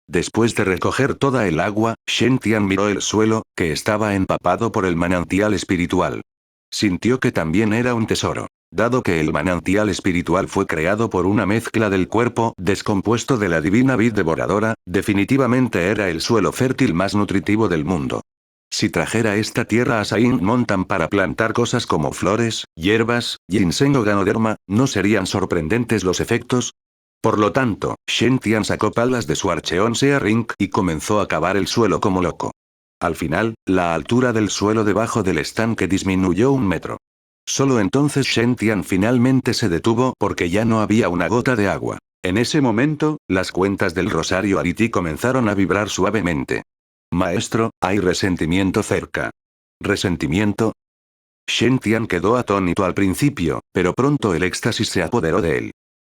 Después de recoger toda el agua, Shen Tian miró el suelo, que estaba empapado por el manantial espiritual. Sintió que también era un tesoro. Dado que el manantial espiritual fue creado por una mezcla del cuerpo descompuesto de la divina vid devoradora, definitivamente era el suelo fértil más nutritivo del mundo. Si trajera esta tierra a Saint Mountain para plantar cosas como flores, hierbas, ginseng o ganoderma, ¿no serían sorprendentes los efectos? Por lo tanto, Shen Tian sacó palas de su Archeon-Sea Ring y comenzó a cavar el suelo como loco. Al final, la altura del suelo debajo del estanque disminuyó 1 metro. Solo entonces Shen Tian finalmente se detuvo porque ya no había una gota de agua. En ese momento, las cuentas del rosario Ariti comenzaron a vibrar suavemente. Maestro, hay resentimiento cerca. ¿Resentimiento? Shen Tian quedó atónito al principio, pero pronto el éxtasis se apoderó de él.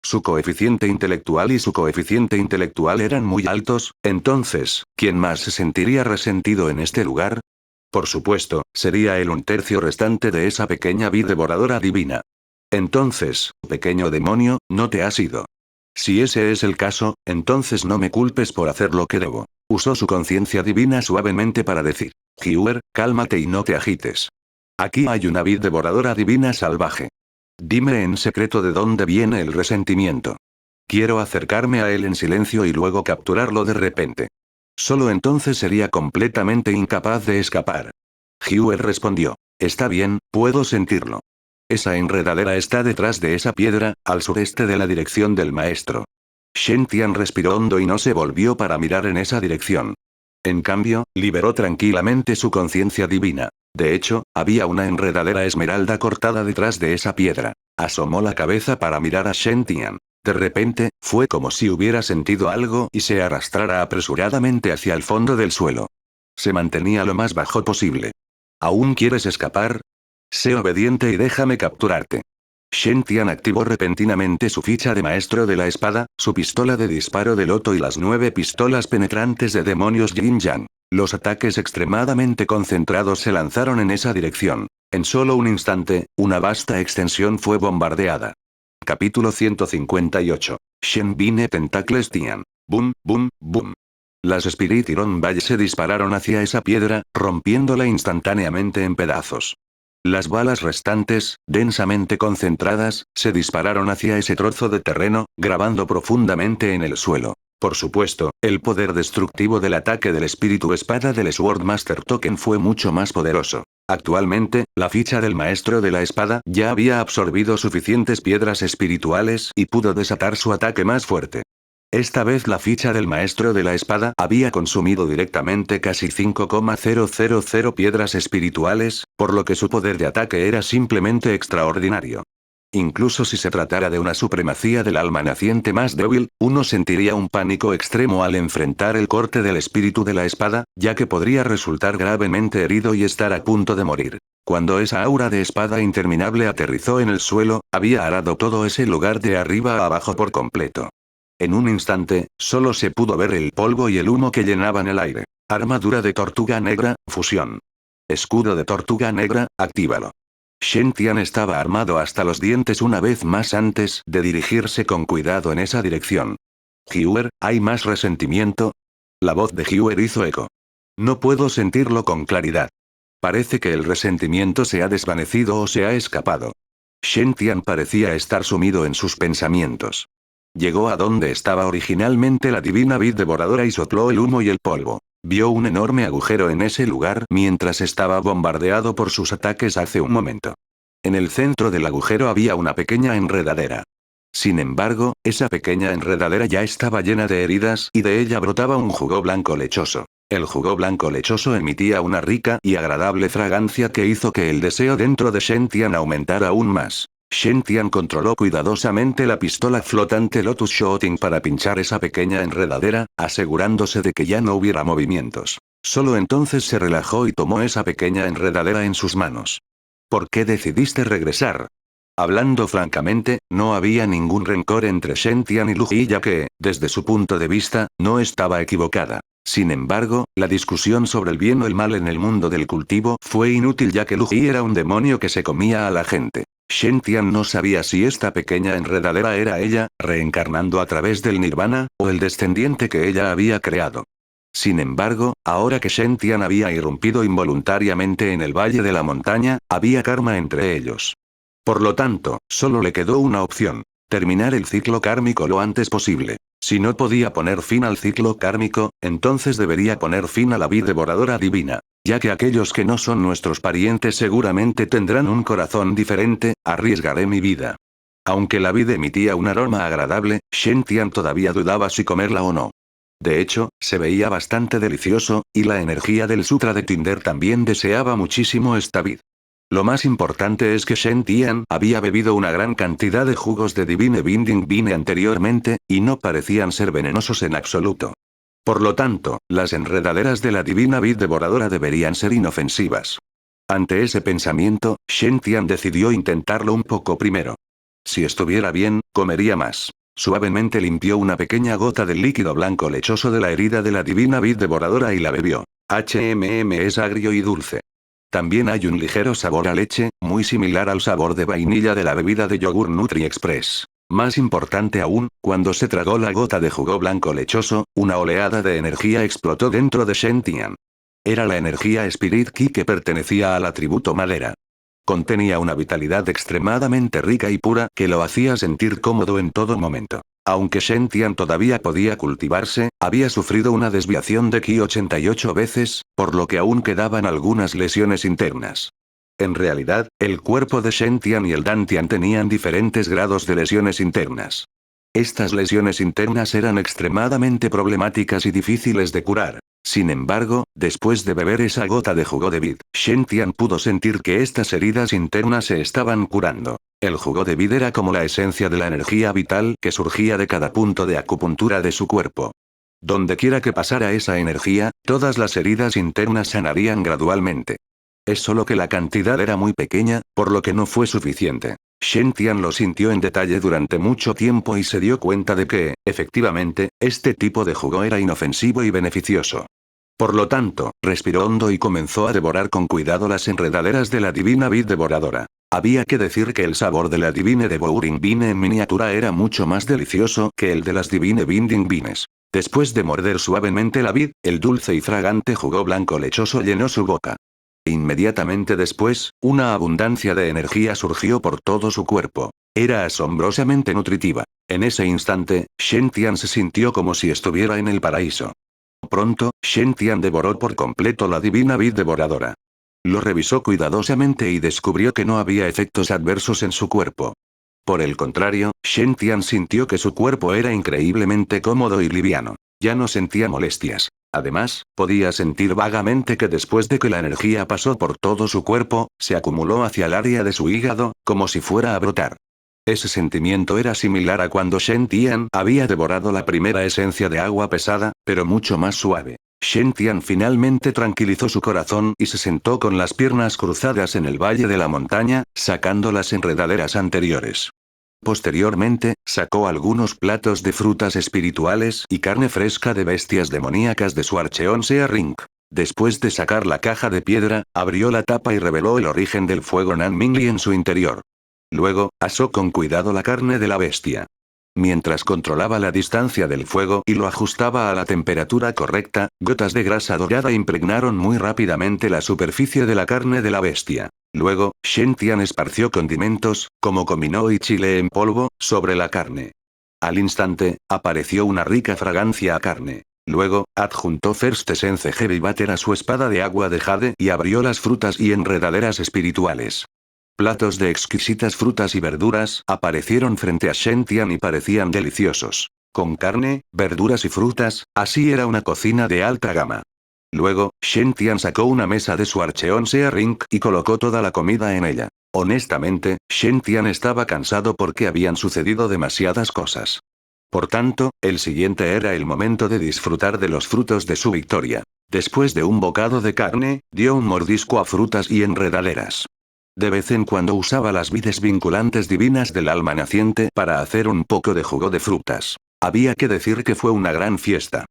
Su coeficiente intelectual y su coeficiente intelectual eran muy altos, entonces, ¿quién más se sentiría resentido en este lugar? Por supuesto, sería el 1/3 restante de esa pequeña vid devoradora divina. Entonces, pequeño demonio, no te has ido. Si ese es el caso, entonces no me culpes por hacer lo que debo. Usó su conciencia divina suavemente para decir: Hyuer, cálmate y no te agites. Aquí hay una vid devoradora divina salvaje. Dime en secreto de dónde viene el resentimiento. Quiero acercarme a él en silencio y luego capturarlo de repente. Solo entonces sería completamente incapaz de escapar. Hyuer respondió: Está bien, puedo sentirlo. Esa enredadera está detrás de esa piedra, al sureste de la dirección del maestro. Shen Tian respiró hondo y no se volvió para mirar en esa dirección. En cambio, liberó tranquilamente su conciencia divina. De hecho, había una enredadera esmeralda cortada detrás de esa piedra. Asomó la cabeza para mirar a Shen Tian. De repente, fue como si hubiera sentido algo y se arrastrara apresuradamente hacia el fondo del suelo. Se mantenía lo más bajo posible. ¿Aún quieres escapar? Sé obediente y déjame capturarte. Shen Tian activó repentinamente su ficha de maestro de la espada, su pistola de disparo de loto y las 9 pistolas penetrantes de demonios Yin Yang. Los ataques extremadamente concentrados se lanzaron en esa dirección. En solo un instante, una vasta extensión fue bombardeada. Capítulo 158. Shen Bine Tentacles Tian. Boom, boom, boom. Las Spirit Iron Ball se dispararon hacia esa piedra, rompiéndola instantáneamente en pedazos. Las balas restantes, densamente concentradas, se dispararon hacia ese trozo de terreno, grabando profundamente en el suelo. Por supuesto, el poder destructivo del ataque del espíritu espada del Swordmaster Token fue mucho más poderoso. Actualmente, la ficha del maestro de la espada ya había absorbido suficientes piedras espirituales y pudo desatar su ataque más fuerte. Esta vez la ficha del maestro de la espada había consumido directamente casi 5,000 piedras espirituales, por lo que su poder de ataque era simplemente extraordinario. Incluso si se tratara de una supremacía del alma naciente más débil, uno sentiría un pánico extremo al enfrentar el corte del espíritu de la espada, ya que podría resultar gravemente herido y estar a punto de morir. Cuando esa aura de espada interminable aterrizó en el suelo, había arado todo ese lugar de arriba a abajo por completo. En un instante, solo se pudo ver el polvo y el humo que llenaban el aire. Armadura de tortuga negra, fusión. Escudo de tortuga negra, actívalo. Shen Tian estaba armado hasta los dientes una vez más antes de dirigirse con cuidado en esa dirección. Hyuer, ¿hay más resentimiento? La voz de Hyuer hizo eco. No puedo sentirlo con claridad. Parece que el resentimiento se ha desvanecido o se ha escapado. Shen Tian parecía estar sumido en sus pensamientos. Llegó a donde estaba originalmente la divina vid devoradora y sopló el humo y el polvo. Vio un enorme agujero en ese lugar mientras estaba bombardeado por sus ataques hace un momento. En el centro del agujero había una pequeña enredadera. Sin embargo, esa pequeña enredadera ya estaba llena de heridas y de ella brotaba un jugo blanco lechoso. El jugo blanco lechoso emitía una rica y agradable fragancia que hizo que el deseo dentro de Shen Tian aumentara aún más. Shen Tian controló cuidadosamente la pistola flotante Lotus Shooting para pinchar esa pequeña enredadera, asegurándose de que ya no hubiera movimientos. Solo entonces se relajó y tomó esa pequeña enredadera en sus manos. ¿Por qué decidiste regresar? Hablando francamente, no había ningún rencor entre Shen Tian y Lu Ji, ya que, desde su punto de vista, no estaba equivocada. Sin embargo, la discusión sobre el bien o el mal en el mundo del cultivo fue inútil, ya que Lu Ji era un demonio que se comía a la gente. Shen Tian no sabía si esta pequeña enredadera era ella, reencarnando a través del nirvana, o el descendiente que ella había creado. Sin embargo, ahora que Shen Tian había irrumpido involuntariamente en el valle de la montaña, había karma entre ellos. Por lo tanto, solo le quedó una opción: terminar el ciclo kármico lo antes posible. Si no podía poner fin al ciclo kármico, entonces debería poner fin a la vid devoradora divina. Ya que aquellos que no son nuestros parientes seguramente tendrán un corazón diferente, arriesgaré mi vida. Aunque la vid emitía un aroma agradable, Shen Tian todavía dudaba si comerla o no. De hecho, se veía bastante delicioso, y la energía del Sutra de Tinder también deseaba muchísimo esta vid. Lo más importante es que Shen Tian había bebido una gran cantidad de jugos de Divine Binding Vine anteriormente, y no parecían ser venenosos en absoluto. Por lo tanto, las enredaderas de la divina vid devoradora deberían ser inofensivas. Ante ese pensamiento, Shen Tian decidió intentarlo un poco primero. Si estuviera bien, comería más. Suavemente limpió una pequeña gota del líquido blanco lechoso de la herida de la divina vid devoradora y la bebió. Es agrio y dulce. También hay un ligero sabor a leche, muy similar al sabor de vainilla de la bebida de yogur Nutri Express. Más importante aún, cuando se tragó la gota de jugo blanco lechoso, una oleada de energía explotó dentro de Shen Tian. Era la energía Spirit Ki que pertenecía al atributo madera. Contenía una vitalidad extremadamente rica y pura que lo hacía sentir cómodo en todo momento. Aunque Shen Tian todavía podía cultivarse, había sufrido una desviación de Ki 88 veces, por lo que aún quedaban algunas lesiones internas. En realidad, el cuerpo de Shen Tian y el Dantian tenían diferentes grados de lesiones internas. Estas lesiones internas eran extremadamente problemáticas y difíciles de curar. Sin embargo, después de beber esa gota de jugo de vid, Shen Tian pudo sentir que estas heridas internas se estaban curando. El jugo de vid era como la esencia de la energía vital que surgía de cada punto de acupuntura de su cuerpo. Dondequiera que pasara esa energía, todas las heridas internas sanarían gradualmente. Es solo que la cantidad era muy pequeña, por lo que no fue suficiente. Shen Tian lo sintió en detalle durante mucho tiempo y se dio cuenta de que, efectivamente, este tipo de jugo era inofensivo y beneficioso. Por lo tanto, respiró hondo y comenzó a devorar con cuidado las enredaderas de la divina vid devoradora. Había que decir que el sabor de la Divine Devouring Vine en miniatura era mucho más delicioso que el de las Divine Binding Vines. Después de morder suavemente la vid, el dulce y fragante jugo blanco lechoso llenó su boca. Inmediatamente después, una abundancia de energía surgió por todo su cuerpo. Era asombrosamente nutritiva. En ese instante, Shen Tian se sintió como si estuviera en el paraíso. Pronto, Shen Tian devoró por completo la divina vid devoradora. Lo revisó cuidadosamente y descubrió que no había efectos adversos en su cuerpo. Por el contrario, Shen Tian sintió que su cuerpo era increíblemente cómodo y liviano. Ya no sentía molestias. Además, podía sentir vagamente que después de que la energía pasó por todo su cuerpo, se acumuló hacia el área de su hígado, como si fuera a brotar. Ese sentimiento era similar a cuando Shen Tian había devorado la primera esencia de agua pesada, pero mucho más suave. Shen Tian finalmente tranquilizó su corazón y se sentó con las piernas cruzadas en el valle de la montaña, sacando las enredaderas anteriores. Posteriormente, sacó algunos platos de frutas espirituales y carne fresca de bestias demoníacas de su Archeon Sea Ring. Después de sacar la caja de piedra, abrió la tapa y reveló el origen del fuego Nan Mingli en su interior. Luego, asó con cuidado la carne de la bestia. Mientras controlaba la distancia del fuego y lo ajustaba a la temperatura correcta, gotas de grasa dorada impregnaron muy rápidamente la superficie de la carne de la bestia. Luego, Shen Tian esparció condimentos, como comino y chile en polvo, sobre la carne. Al instante, apareció una rica fragancia a carne. Luego, adjuntó First Essence Heavy Butter a su espada de agua de jade y abrió las frutas y enredaderas espirituales. Platos de exquisitas frutas y verduras aparecieron frente a Shen Tian y parecían deliciosos. Con carne, verduras y frutas, así era una cocina de alta gama. Luego, Shen Tian sacó una mesa de su Archeon Sea Ring y colocó toda la comida en ella. Honestamente, Shen Tian estaba cansado porque habían sucedido demasiadas cosas. Por tanto, el siguiente era el momento de disfrutar de los frutos de su victoria. Después de un bocado de carne, dio un mordisco a frutas y enredaderas. De vez en cuando usaba las vides vinculantes divinas del alma naciente para hacer un poco de jugo de frutas. Había que decir que fue una gran fiesta.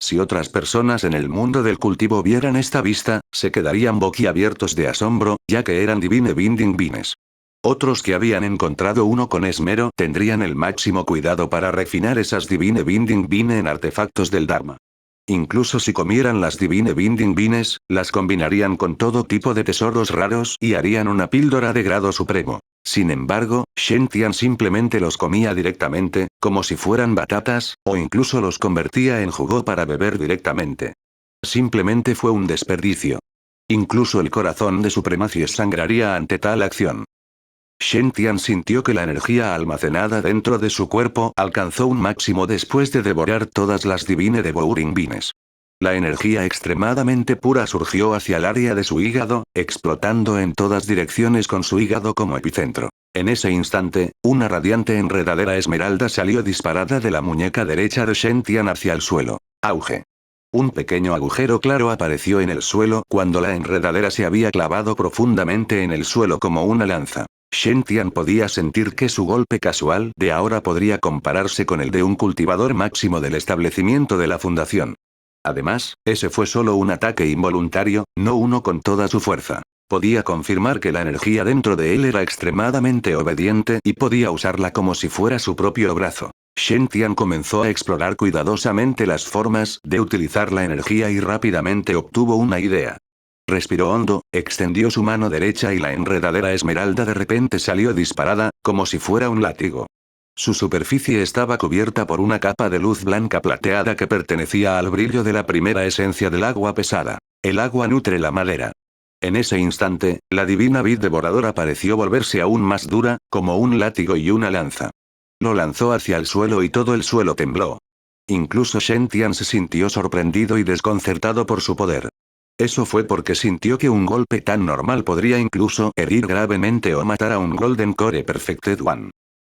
Si otras personas en el mundo del cultivo vieran esta vista, se quedarían boquiabiertos de asombro, ya que eran divine binding vines. Otros que habían encontrado uno con esmero tendrían el máximo cuidado para refinar esas divine binding vine en artefactos del Dharma. Incluso si comieran las divine binding vines, las combinarían con todo tipo de tesoros raros y harían una píldora de grado supremo. Sin embargo, Shen Tian simplemente los comía directamente, como si fueran batatas, o incluso los convertía en jugo para beber directamente. Simplemente fue un desperdicio. Incluso el corazón de Supremacy sangraría ante tal acción. Shen Tian sintió que la energía almacenada dentro de su cuerpo alcanzó un máximo después de devorar todas las Divine Devouring Vines. La energía extremadamente pura surgió hacia el área de su hígado, explotando en todas direcciones con su hígado como epicentro. En ese instante, una radiante enredadera esmeralda salió disparada de la muñeca derecha de Shen Tian hacia el suelo. Auge. Un pequeño agujero claro apareció en el suelo cuando la enredadera se había clavado profundamente en el suelo como una lanza. Shen Tian podía sentir que su golpe casual de ahora podría compararse con el de un cultivador máximo del establecimiento de la fundación. Además, ese fue solo un ataque involuntario, no uno con toda su fuerza. Podía confirmar que la energía dentro de él era extremadamente obediente y podía usarla como si fuera su propio brazo. Shen Tian comenzó a explorar cuidadosamente las formas de utilizar la energía y rápidamente obtuvo una idea. Respiró hondo, extendió su mano derecha y la enredadera esmeralda de repente salió disparada, como si fuera un látigo. Su superficie estaba cubierta por una capa de luz blanca plateada que pertenecía al brillo de la primera esencia del agua pesada. El agua nutre la madera. En ese instante, la divina vid devoradora pareció volverse aún más dura, como un látigo y una lanza. Lo lanzó hacia el suelo y todo el suelo tembló. Incluso Shen Tian se sintió sorprendido y desconcertado por su poder. Eso fue porque sintió que un golpe tan normal podría incluso herir gravemente o matar a un Golden Core Perfected One.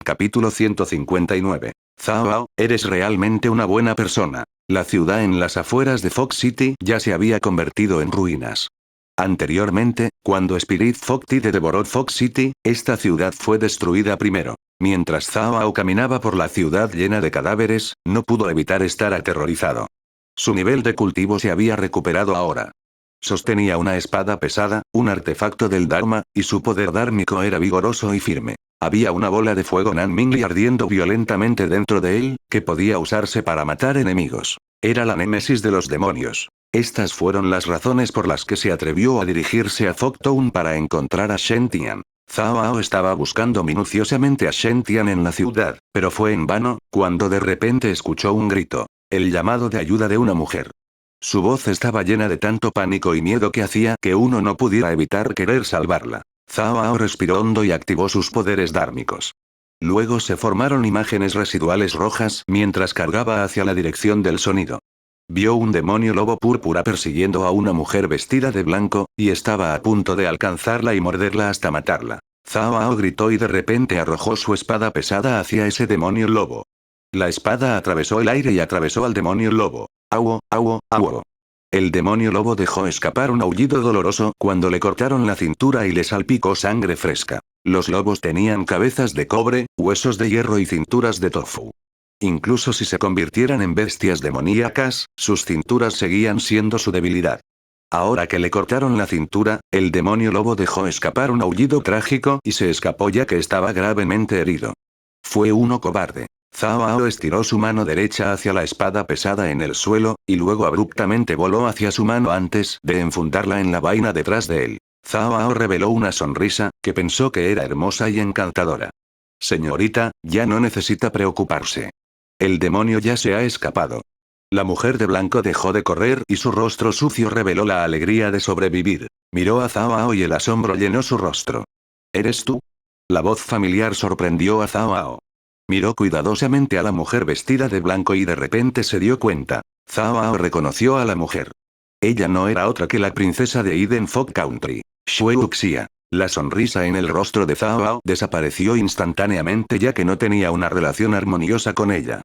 Capítulo 159. Zhao, eres realmente una buena persona. La ciudad en las afueras de Fox City ya se había convertido en ruinas. Anteriormente, cuando Spirit Fox Tide devoró Fox City, esta ciudad fue destruida primero. Mientras Zhao caminaba por la ciudad llena de cadáveres, no pudo evitar estar aterrorizado. Su nivel de cultivo se había recuperado ahora. Sostenía una espada pesada, un artefacto del Dharma, y su poder dármico era vigoroso y firme. Había una bola de fuego Nanmingli ardiendo violentamente dentro de él, que podía usarse para matar enemigos. Era la némesis de los demonios. Estas fueron las razones por las que se atrevió a dirigirse a Foktown para encontrar a Shen Tian. Zhao estaba buscando minuciosamente a Shen Tian en la ciudad, pero fue en vano, cuando de repente escuchó un grito. El llamado de ayuda de una mujer. Su voz estaba llena de tanto pánico y miedo que hacía que uno no pudiera evitar querer salvarla. Zhao respiró hondo y activó sus poderes dármicos. Luego se formaron imágenes residuales rojas mientras cargaba hacia la dirección del sonido. Vio un demonio lobo púrpura persiguiendo a una mujer vestida de blanco, y estaba a punto de alcanzarla y morderla hasta matarla. Zhao gritó y de repente arrojó su espada pesada hacia ese demonio lobo. La espada atravesó el aire y atravesó al demonio lobo. ¡Au, au, au! El demonio lobo dejó escapar un aullido doloroso cuando le cortaron la cintura y le salpicó sangre fresca. Los lobos tenían cabezas de cobre, huesos de hierro y cinturas de tofu. Incluso si se convirtieran en bestias demoníacas, sus cinturas seguían siendo su debilidad. Ahora que le cortaron la cintura, el demonio lobo dejó escapar un aullido trágico y se escapó ya que estaba gravemente herido. Fue uno cobarde. Zhao estiró su mano derecha hacia la espada pesada en el suelo, y luego abruptamente voló hacia su mano antes de enfundarla en la vaina detrás de él. Zhao reveló una sonrisa, que pensó que era hermosa y encantadora. Señorita, ya no necesita preocuparse. El demonio ya se ha escapado. La mujer de blanco dejó de correr y su rostro sucio reveló la alegría de sobrevivir. Miró a Zhao y el asombro llenó su rostro. ¿Eres tú? La voz familiar sorprendió a Zhao. Miró cuidadosamente a la mujer vestida de blanco y de repente se dio cuenta. Zhao reconoció a la mujer. Ella no era otra que la princesa de Eden Fog Country, Shue Uxia. La sonrisa en el rostro de Cao Ao desapareció instantáneamente ya que no tenía una relación armoniosa con ella.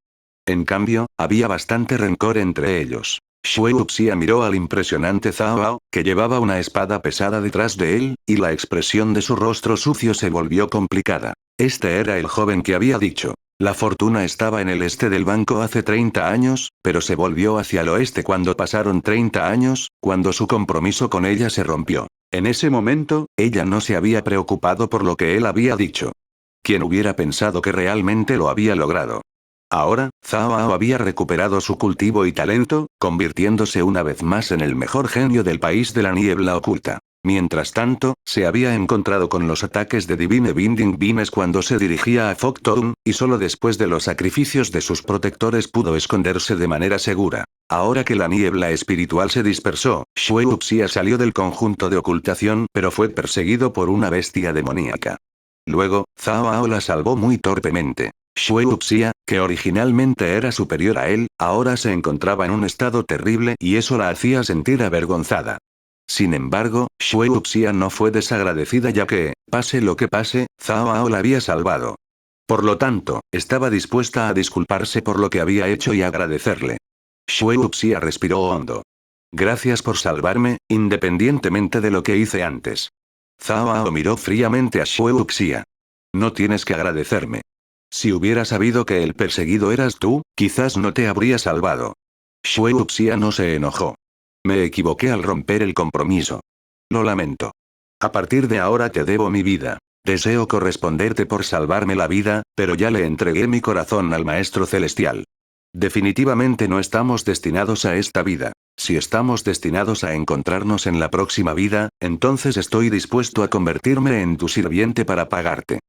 En cambio, había bastante rencor entre ellos. Xue Wuxia miró al impresionante Cao Ao, que llevaba una espada pesada detrás de él, y la expresión de su rostro sucio se volvió complicada. Este era el joven que había dicho. La fortuna estaba en el este del banco hace 30 años, pero se volvió hacia el oeste cuando pasaron 30 años, cuando su compromiso con ella se rompió. En ese momento, ella no se había preocupado por lo que él había dicho. ¿Quién hubiera pensado que realmente lo había logrado? Ahora, Cao Ao había recuperado su cultivo y talento, convirtiéndose una vez más en el mejor genio del país de la niebla oculta. Mientras tanto, se había encontrado con los ataques de Divine Binding Beams cuando se dirigía a Fog Town, y solo después de los sacrificios de sus protectores pudo esconderse de manera segura. Ahora que la niebla espiritual se dispersó, Xue Wuxia salió del conjunto de ocultación, pero fue perseguido por una bestia demoníaca. Luego, Cao Ao la salvó muy torpemente. Xue Wuxia, que originalmente era superior a él, ahora se encontraba en un estado terrible y eso la hacía sentir avergonzada. Sin embargo, Xue Wuxia no fue desagradecida ya que, pase lo que pase, Cao Ao la había salvado. Por lo tanto, estaba dispuesta a disculparse por lo que había hecho y agradecerle. Xue Wuxia respiró hondo. Gracias por salvarme, independientemente de lo que hice antes. Cao Ao miró fríamente a Xue Wuxia. No tienes que agradecerme. Si hubiera sabido que el perseguido eras tú, quizás no te habría salvado. Xue Wuxia no se enojó. Me equivoqué al romper el compromiso. Lo lamento. A partir de ahora te debo mi vida. Deseo corresponderte por salvarme la vida, pero ya le entregué mi corazón al Maestro Celestial. Definitivamente no estamos destinados a esta vida. Si estamos destinados a encontrarnos en la próxima vida, entonces estoy dispuesto a convertirme en tu sirviente para pagarte.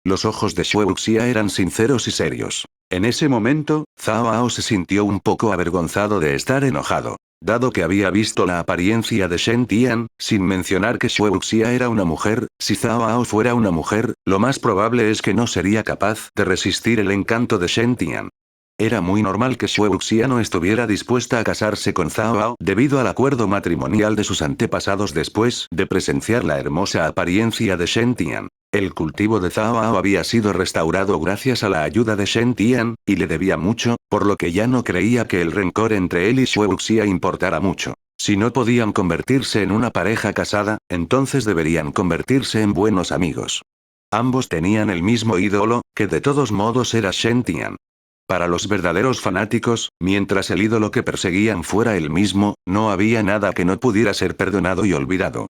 Los ojos de Xue Wuxia eran sinceros y serios. En ese momento, Cao Ao se sintió un poco avergonzado de estar enojado. Dado que había visto la apariencia de Shen Tian, sin mencionar que Xue Wuxia era una mujer, si Cao Ao fuera una mujer, lo más probable es que no sería capaz de resistir el encanto de Shen Tian. Era muy normal que Xue Wuxia no estuviera dispuesta a casarse con Cao Ao debido al acuerdo matrimonial de sus antepasados después de presenciar la hermosa apariencia de Shen Tian. El cultivo de Cao Ao había sido restaurado gracias a la ayuda de Shen Tian, y le debía mucho, por lo que ya no creía que el rencor entre él y Xue Wuxia importara mucho. Si no podían convertirse en una pareja casada, entonces deberían convertirse en buenos amigos. Ambos tenían el mismo ídolo, que de todos modos era Shen Tian. Para los verdaderos fanáticos, mientras el ídolo que perseguían fuera el mismo, no había nada que no pudiera ser perdonado y olvidado.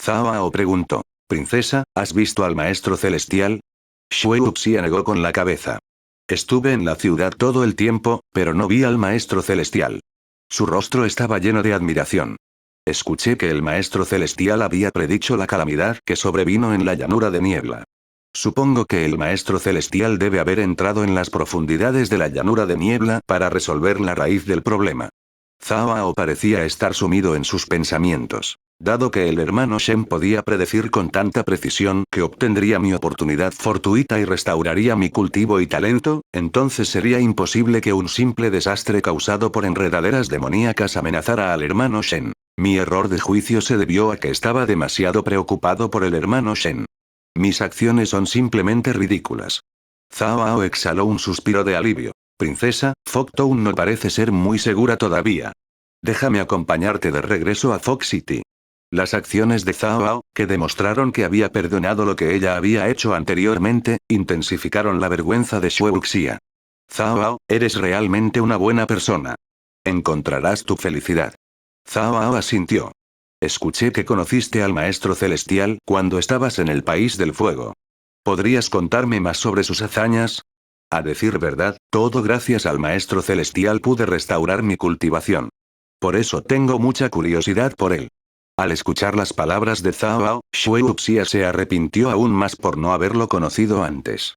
Cao Ao preguntó. Princesa, ¿has visto al Maestro Celestial? Xue Wuxia negó con la cabeza. Estuve en la ciudad todo el tiempo, pero no vi al Maestro Celestial. Su rostro estaba lleno de admiración. Escuché que el Maestro Celestial había predicho la calamidad que sobrevino en la llanura de niebla. Supongo que el Maestro Celestial debe haber entrado en las profundidades de la llanura de niebla para resolver la raíz del problema. Cao Ao parecía estar sumido en sus pensamientos. Dado que el hermano Shen podía predecir con tanta precisión que obtendría mi oportunidad fortuita y restauraría mi cultivo y talento, entonces sería imposible que un simple desastre causado por enredaderas demoníacas amenazara al hermano Shen. Mi error de juicio se debió a que estaba demasiado preocupado por el hermano Shen. Mis acciones son simplemente ridículas. Cao Ao exhaló un suspiro de alivio. Princesa, Fog Town no parece ser muy segura todavía. Déjame acompañarte de regreso a Fog City. Las acciones de Cao Ao, que demostraron que había perdonado lo que ella había hecho anteriormente, intensificaron la vergüenza de Xue Wuxia. Cao Ao, eres realmente una buena persona. Encontrarás tu felicidad. Cao Ao asintió. Escuché que conociste al Maestro Celestial cuando estabas en el País del Fuego. ¿Podrías contarme más sobre sus hazañas? A decir verdad, todo gracias al Maestro Celestial pude restaurar mi cultivación. Por eso tengo mucha curiosidad por él. Al escuchar las palabras de Cao Ao, Xue Wuxia se arrepintió aún más por no haberlo conocido antes.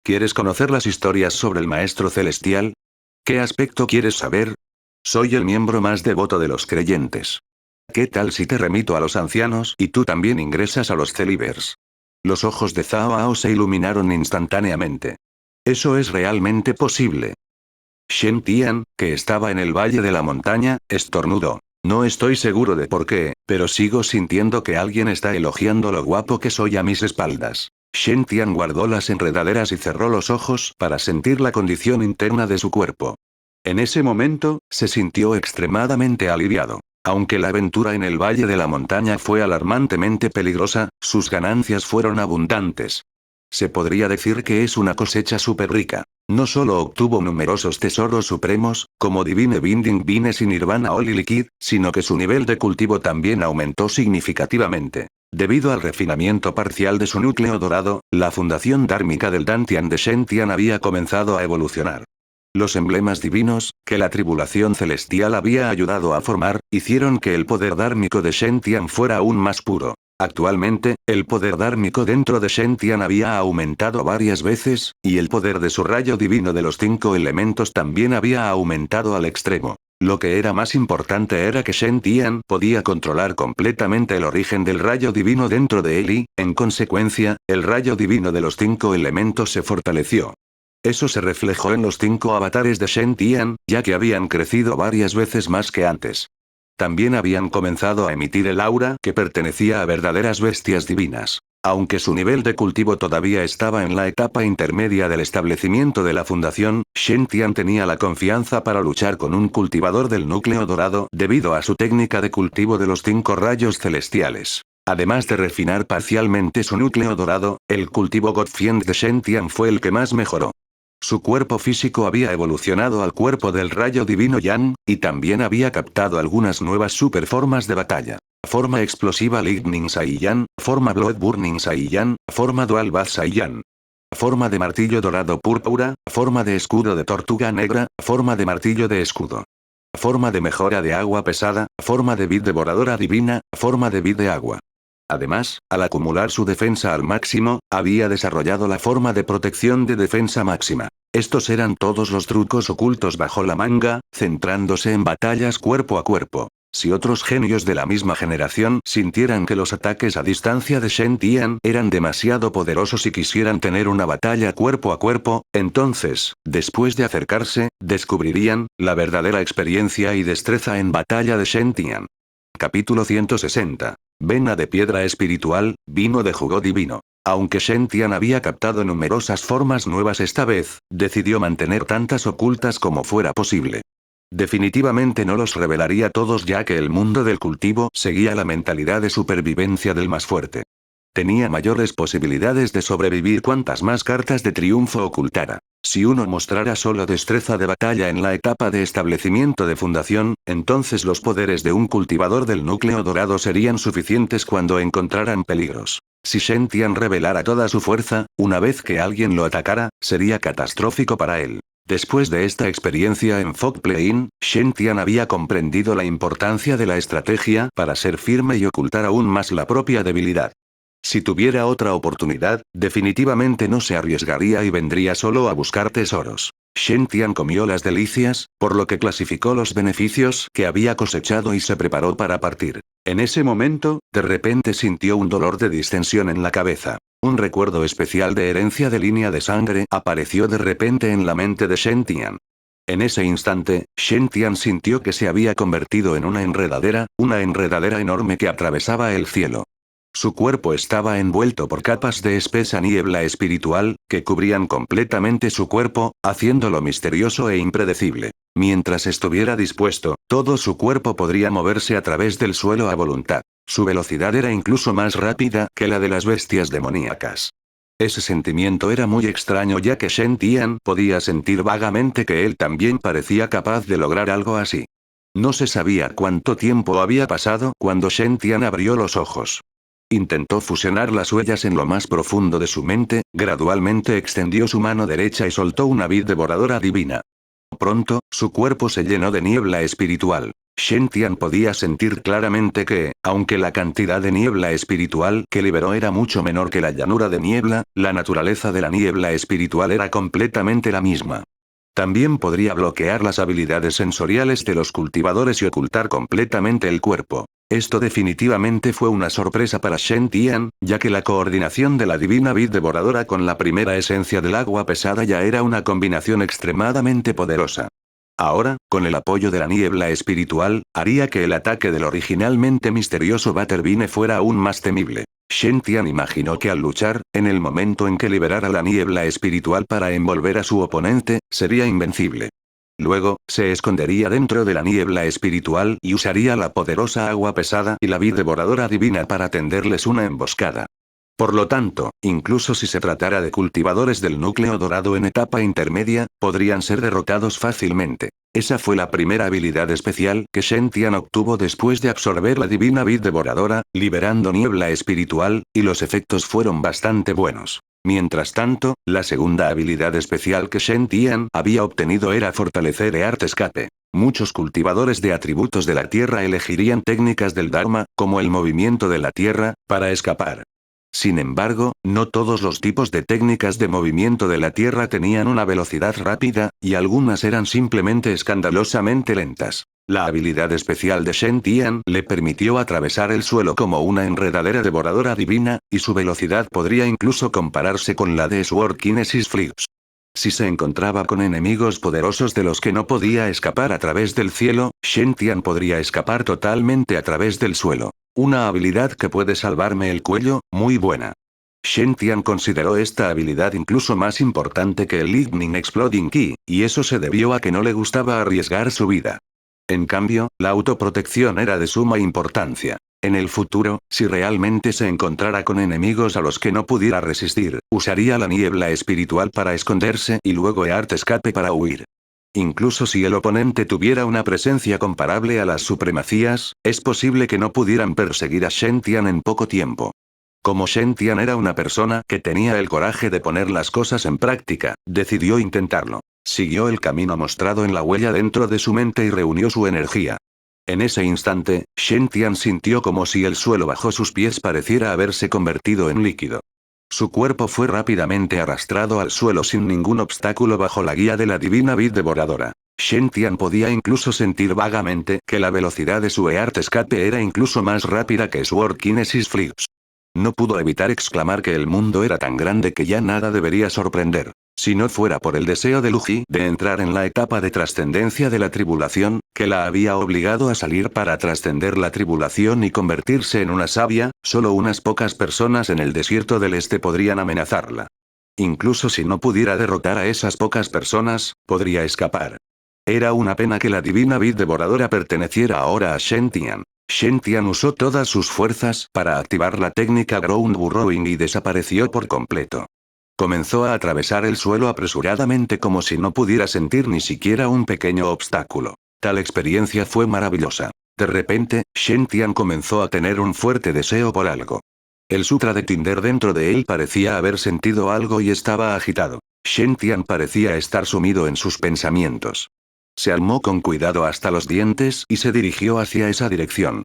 ¿Quieres conocer las historias sobre el Maestro Celestial? ¿Qué aspecto quieres saber? Soy el miembro más devoto de los creyentes. ¿Qué tal si te remito a los ancianos y tú también ingresas a los Celibers? Los ojos de Cao Ao se iluminaron instantáneamente. Eso es realmente posible. Shen Tian, que estaba en el valle de la montaña, estornudó. No estoy seguro de por qué, pero sigo sintiendo que alguien está elogiando lo guapo que soy a mis espaldas. Shen Tian guardó las enredaderas y cerró los ojos para sentir la condición interna de su cuerpo. En ese momento, se sintió extremadamente aliviado. Aunque la aventura en el Valle de la Montaña fue alarmantemente peligrosa, sus ganancias fueron abundantes. Se podría decir que es una cosecha súper rica. No solo obtuvo numerosos tesoros supremos, como Divine Binding Vines y Nirvana Holy Liquid, sino que su nivel de cultivo también aumentó significativamente. Debido al refinamiento parcial de su núcleo dorado, la fundación dármica del Dantian de Shen Tian había comenzado a evolucionar. Los emblemas divinos, que la tribulación celestial había ayudado a formar, hicieron que el poder dármico de Shen Tian fuera aún más puro. Actualmente, el poder dármico dentro de Shen Tian había aumentado varias veces, y el poder de su rayo divino de los 5 elementos también había aumentado al extremo. Lo que era más importante era que Shen Tian podía controlar completamente el origen del rayo divino dentro de él y, en consecuencia, el rayo divino de los 5 elementos se fortaleció. Eso se reflejó en los 5 avatares de Shen Tian, ya que habían crecido varias veces más que antes. También habían comenzado a emitir el aura que pertenecía a verdaderas bestias divinas. Aunque su nivel de cultivo todavía estaba en la etapa intermedia del establecimiento de la fundación, Shen Tian tenía la confianza para luchar con un cultivador del núcleo dorado debido a su técnica de cultivo de los 5 rayos celestiales. Además de refinar parcialmente su núcleo dorado, el cultivo Godfiend de Shen Tian fue el que más mejoró. Su cuerpo físico había evolucionado al cuerpo del rayo divino Yan, y también había captado algunas nuevas superformas de batalla. Forma explosiva Lightning Saiyan, forma Blood Burning Saiyan, forma Dual Bath Saiyan. Forma de martillo dorado púrpura, forma de escudo de tortuga negra, forma de martillo de escudo. Forma de mejora de agua pesada, forma de vid devoradora divina, forma de vid de agua. Además, al acumular su defensa al máximo, había desarrollado la forma de protección de defensa máxima. Estos eran todos los trucos ocultos bajo la manga, centrándose en batallas cuerpo a cuerpo. Si otros genios de la misma generación sintieran que los ataques a distancia de Shen Tian eran demasiado poderosos y quisieran tener una batalla cuerpo a cuerpo, entonces, después de acercarse, descubrirían la verdadera experiencia y destreza en batalla de Shen Tian. Capítulo 160. Vena de piedra espiritual, vino de jugo divino. Aunque Shen Tian había captado numerosas formas nuevas esta vez, decidió mantener tantas ocultas como fuera posible. Definitivamente no los revelaría todos ya que el mundo del cultivo seguía la mentalidad de supervivencia del más fuerte. Tenía mayores posibilidades de sobrevivir cuantas más cartas de triunfo ocultara. Si uno mostrara solo destreza de batalla en la etapa de establecimiento de fundación, entonces los poderes de un cultivador del núcleo dorado serían suficientes cuando encontraran peligros. Si Shen Tian revelara toda su fuerza, una vez que alguien lo atacara, sería catastrófico para él. Después de esta experiencia en Fog Plain, Shen Tian había comprendido la importancia de la estrategia para ser firme y ocultar aún más la propia debilidad. Si tuviera otra oportunidad, definitivamente no se arriesgaría y vendría solo a buscar tesoros. Shen Tian comió las delicias, por lo que clasificó los beneficios que había cosechado y se preparó para partir. En ese momento, de repente sintió un dolor de distensión en la cabeza. Un recuerdo especial de herencia de línea de sangre apareció de repente en la mente de Shen Tian. En ese instante, Shen Tian sintió que se había convertido en una enredadera enorme que atravesaba el cielo. Su cuerpo estaba envuelto por capas de espesa niebla espiritual, que cubrían completamente su cuerpo, haciéndolo misterioso e impredecible. Mientras estuviera dispuesto, todo su cuerpo podría moverse a través del suelo a voluntad. Su velocidad era incluso más rápida que la de las bestias demoníacas. Ese sentimiento era muy extraño ya que Shen Tian podía sentir vagamente que él también parecía capaz de lograr algo así. No se sabía cuánto tiempo había pasado cuando Shen Tian abrió los ojos. Intentó fusionar las huellas en lo más profundo de su mente, gradualmente extendió su mano derecha y soltó una vid devoradora divina. Pronto, su cuerpo se llenó de niebla espiritual. Shen Tian podía sentir claramente que, aunque la cantidad de niebla espiritual que liberó era mucho menor que la llanura de niebla, la naturaleza de la niebla espiritual era completamente la misma. También podría bloquear las habilidades sensoriales de los cultivadores y ocultar completamente el cuerpo. Esto definitivamente fue una sorpresa para Shen Tian, ya que la coordinación de la divina vid devoradora con la primera esencia del agua pesada ya era una combinación extremadamente poderosa. Ahora, con el apoyo de la niebla espiritual, haría que el ataque del originalmente misterioso Butterbean fuera aún más temible. Shen Tian imaginó que al luchar, en el momento en que liberara la niebla espiritual para envolver a su oponente, sería invencible. Luego, se escondería dentro de la niebla espiritual y usaría la poderosa agua pesada y la vid devoradora divina para tenderles una emboscada. Por lo tanto, incluso si se tratara de cultivadores del núcleo dorado en etapa intermedia, podrían ser derrotados fácilmente. Esa fue la primera habilidad especial que Shen Tian obtuvo después de absorber la divina vid devoradora, liberando niebla espiritual, y los efectos fueron bastante buenos. Mientras tanto, la segunda habilidad especial que Shen Tian había obtenido era fortalecer Earth Escape. Muchos cultivadores de atributos de la Tierra elegirían técnicas del Dharma, como el movimiento de la Tierra, para escapar. Sin embargo, no todos los tipos de técnicas de movimiento de la Tierra tenían una velocidad rápida, y algunas eran simplemente escandalosamente lentas. La habilidad especial de Shen Tian le permitió atravesar el suelo como una enredadera devoradora divina, y su velocidad podría incluso compararse con la de Sword Kinesis Flux. Si se encontraba con enemigos poderosos de los que no podía escapar a través del cielo, Shen Tian podría escapar totalmente a través del suelo. Una habilidad que puede salvarme el cuello, muy buena. Shen Tian consideró esta habilidad incluso más importante que el Lightning Exploding Ki, y eso se debió a que no le gustaba arriesgar su vida. En cambio, la autoprotección era de suma importancia. En el futuro, si realmente se encontrara con enemigos a los que no pudiera resistir, usaría la niebla espiritual para esconderse y luego Earth Escape para huir. Incluso si el oponente tuviera una presencia comparable a las supremacías, es posible que no pudieran perseguir a Shen Tian en poco tiempo. Como Shen Tian era una persona que tenía el coraje de poner las cosas en práctica, decidió intentarlo. Siguió el camino mostrado en la huella dentro de su mente y reunió su energía. En ese instante, Shen Tian sintió como si el suelo bajo sus pies pareciera haberse convertido en líquido. Su cuerpo fue rápidamente arrastrado al suelo sin ningún obstáculo bajo la guía de la divina vid devoradora. Shen Tian podía incluso sentir vagamente que la velocidad de su Earth Escape era incluso más rápida que Sword Kinesis Flux. No pudo evitar exclamar que el mundo era tan grande que ya nada debería sorprender. Si no fuera por el deseo de Luji de entrar en la etapa de trascendencia de la tribulación, que la había obligado a salir para trascender la tribulación y convertirse en una sabia, solo unas pocas personas en el desierto del este podrían amenazarla. Incluso si no pudiera derrotar a esas pocas personas, podría escapar. Era una pena que la divina vid devoradora perteneciera ahora a Shen Tian. Shen Tian usó todas sus fuerzas para activar la técnica Ground Burrowing y desapareció por completo. Comenzó a atravesar el suelo apresuradamente como si no pudiera sentir ni siquiera un pequeño obstáculo. Tal experiencia fue maravillosa. De repente, Shen Tian comenzó a tener un fuerte deseo por algo. El sutra de Tinder dentro de él parecía haber sentido algo y estaba agitado. Shen Tian parecía estar sumido en sus pensamientos. Se armó con cuidado hasta los dientes y se dirigió hacia esa dirección.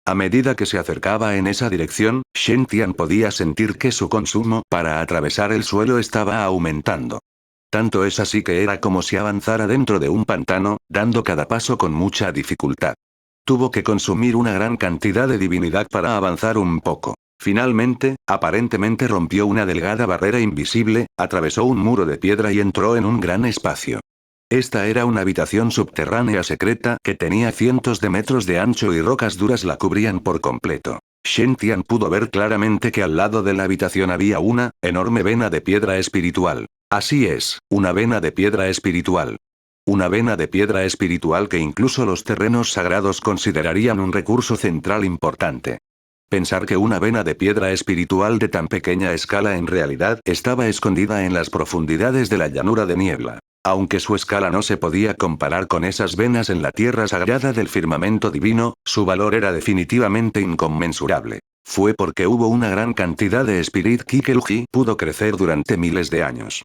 A medida que se acercaba en esa dirección, Shen Tian podía sentir que su consumo para atravesar el suelo estaba aumentando. Tanto es así que era como si avanzara dentro de un pantano, dando cada paso con mucha dificultad. Tuvo que consumir una gran cantidad de divinidad para avanzar un poco. Finalmente, aparentemente rompió una delgada barrera invisible, atravesó un muro de piedra y entró en un gran espacio. Esta era una habitación subterránea secreta que tenía cientos de metros de ancho y rocas duras la cubrían por completo. Shen Tian pudo ver claramente que al lado de la habitación había una enorme vena de piedra espiritual. Así es, una vena de piedra espiritual. Una vena de piedra espiritual que incluso los terrenos sagrados considerarían un recurso central importante. Pensar que una vena de piedra espiritual de tan pequeña escala en realidad estaba escondida en las profundidades de la llanura de niebla. Aunque su escala no se podía comparar con esas venas en la tierra sagrada del firmamento divino, su valor era definitivamente inconmensurable. Fue porque hubo una gran cantidad de Spirit Ki que Luji pudo crecer durante miles de años.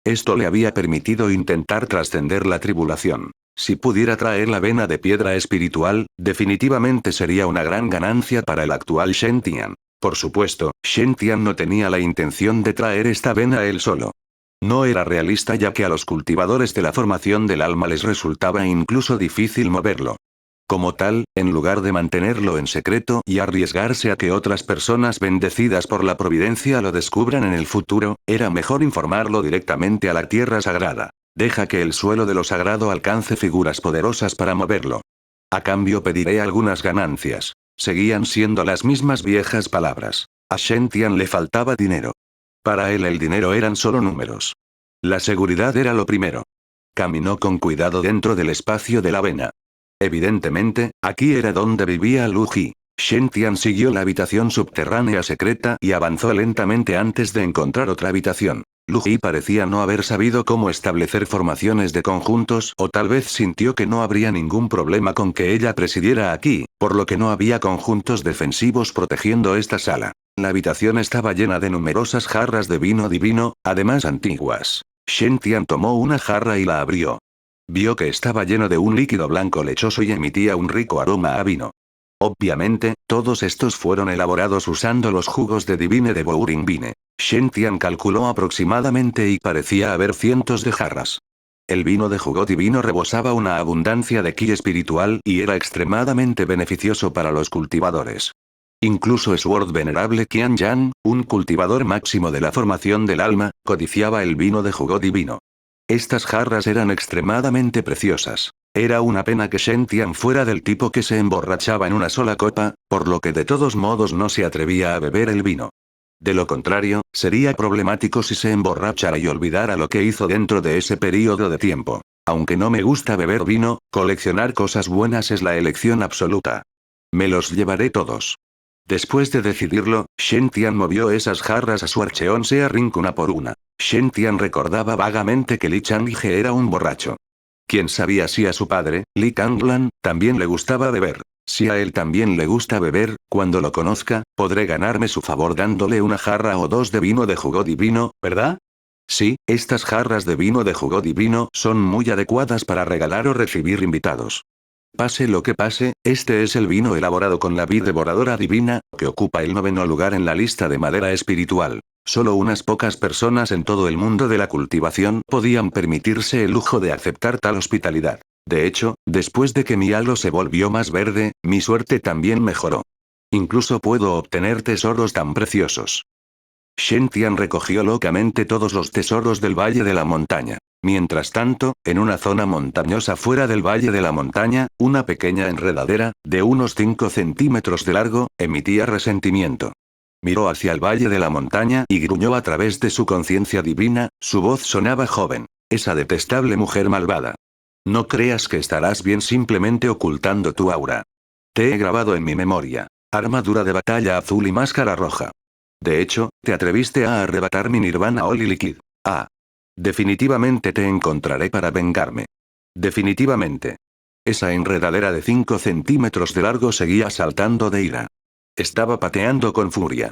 Esto le había permitido intentar trascender la tribulación. Si pudiera traer la vena de piedra espiritual, definitivamente sería una gran ganancia para el actual Shen Tian. Por supuesto, Shen Tian no tenía la intención de traer esta vena él solo. No era realista ya que a los cultivadores de la formación del alma les resultaba incluso difícil moverlo. Como tal, en lugar de mantenerlo en secreto y arriesgarse a que otras personas bendecidas por la providencia lo descubran en el futuro, era mejor informarlo directamente a la tierra sagrada. Deja que el suelo de lo sagrado alcance figuras poderosas para moverlo. A cambio pediré algunas ganancias. Seguían siendo las mismas viejas palabras. A Shen Tian le faltaba dinero. Para él el dinero eran solo números. La seguridad era lo primero. Caminó con cuidado dentro del espacio de la vena. Evidentemente, aquí era donde vivía Lu Ji. Shen Tian siguió la habitación subterránea secreta y avanzó lentamente antes de encontrar otra habitación. Lu Ji parecía no haber sabido cómo establecer formaciones de conjuntos o tal vez sintió que no habría ningún problema con que ella presidiera aquí, por lo que no había conjuntos defensivos protegiendo esta sala. La habitación estaba llena de numerosas jarras de vino divino, además antiguas. Shen Tian tomó una jarra y la abrió. Vio que estaba lleno de un líquido blanco lechoso y emitía un rico aroma a vino. Obviamente, todos estos fueron elaborados usando los jugos de Divine de Bouring Vine. Shen Tian calculó aproximadamente y parecía haber cientos de jarras. El vino de jugo divino rebosaba una abundancia de ki espiritual y era extremadamente beneficioso para los cultivadores. Incluso Sword Venerable Qian Yan, un cultivador máximo de la formación del alma, codiciaba el vino de jugo divino. Estas jarras eran extremadamente preciosas. Era una pena que Shen Tian fuera del tipo que se emborrachaba en una sola copa, por lo que de todos modos no se atrevía a beber el vino. De lo contrario, sería problemático si se emborrachara y olvidara lo que hizo dentro de ese periodo de tiempo. Aunque no me gusta beber vino, coleccionar cosas buenas es la elección absoluta. Me los llevaré todos. Después de decidirlo, Shen Tian movió esas jarras a su Archeon Sea Ring una por una. Shen Tian recordaba vagamente que Li Changhe era un borracho. ¿Quién sabía si a su padre, Li Kanglan, también le gustaba beber? Si a él también le gusta beber, cuando lo conozca, podré ganarme su favor dándole una jarra o dos de vino de jugo divino, ¿verdad? Sí, estas jarras de vino de jugo divino son muy adecuadas para regalar o recibir invitados. Pase lo que pase, este es el vino elaborado con la vid devoradora divina, que ocupa el 9º lugar en la lista de madera espiritual. Solo unas pocas personas en todo el mundo de la cultivación podían permitirse el lujo de aceptar tal hospitalidad. De hecho, después de que mi halo se volvió más verde, mi suerte también mejoró. Incluso puedo obtener tesoros tan preciosos. Shen Tian recogió locamente todos los tesoros del Valle de la Montaña. Mientras tanto, en una zona montañosa fuera del Valle de la Montaña, una pequeña enredadera, de unos 5 centímetros de largo, emitía resentimiento. Miró hacia el Valle de la Montaña y gruñó a través de su conciencia divina, su voz sonaba joven. Esa detestable mujer malvada. No creas que estarás bien simplemente ocultando tu aura. Te he grabado en mi memoria. Armadura de batalla azul y máscara roja. De hecho, te atreviste a arrebatar mi Nirvana Holy Liquid. Ah. Definitivamente te encontraré para vengarme. Definitivamente. Esa enredadera de 5 centímetros de largo seguía saltando de ira. Estaba pateando con furia.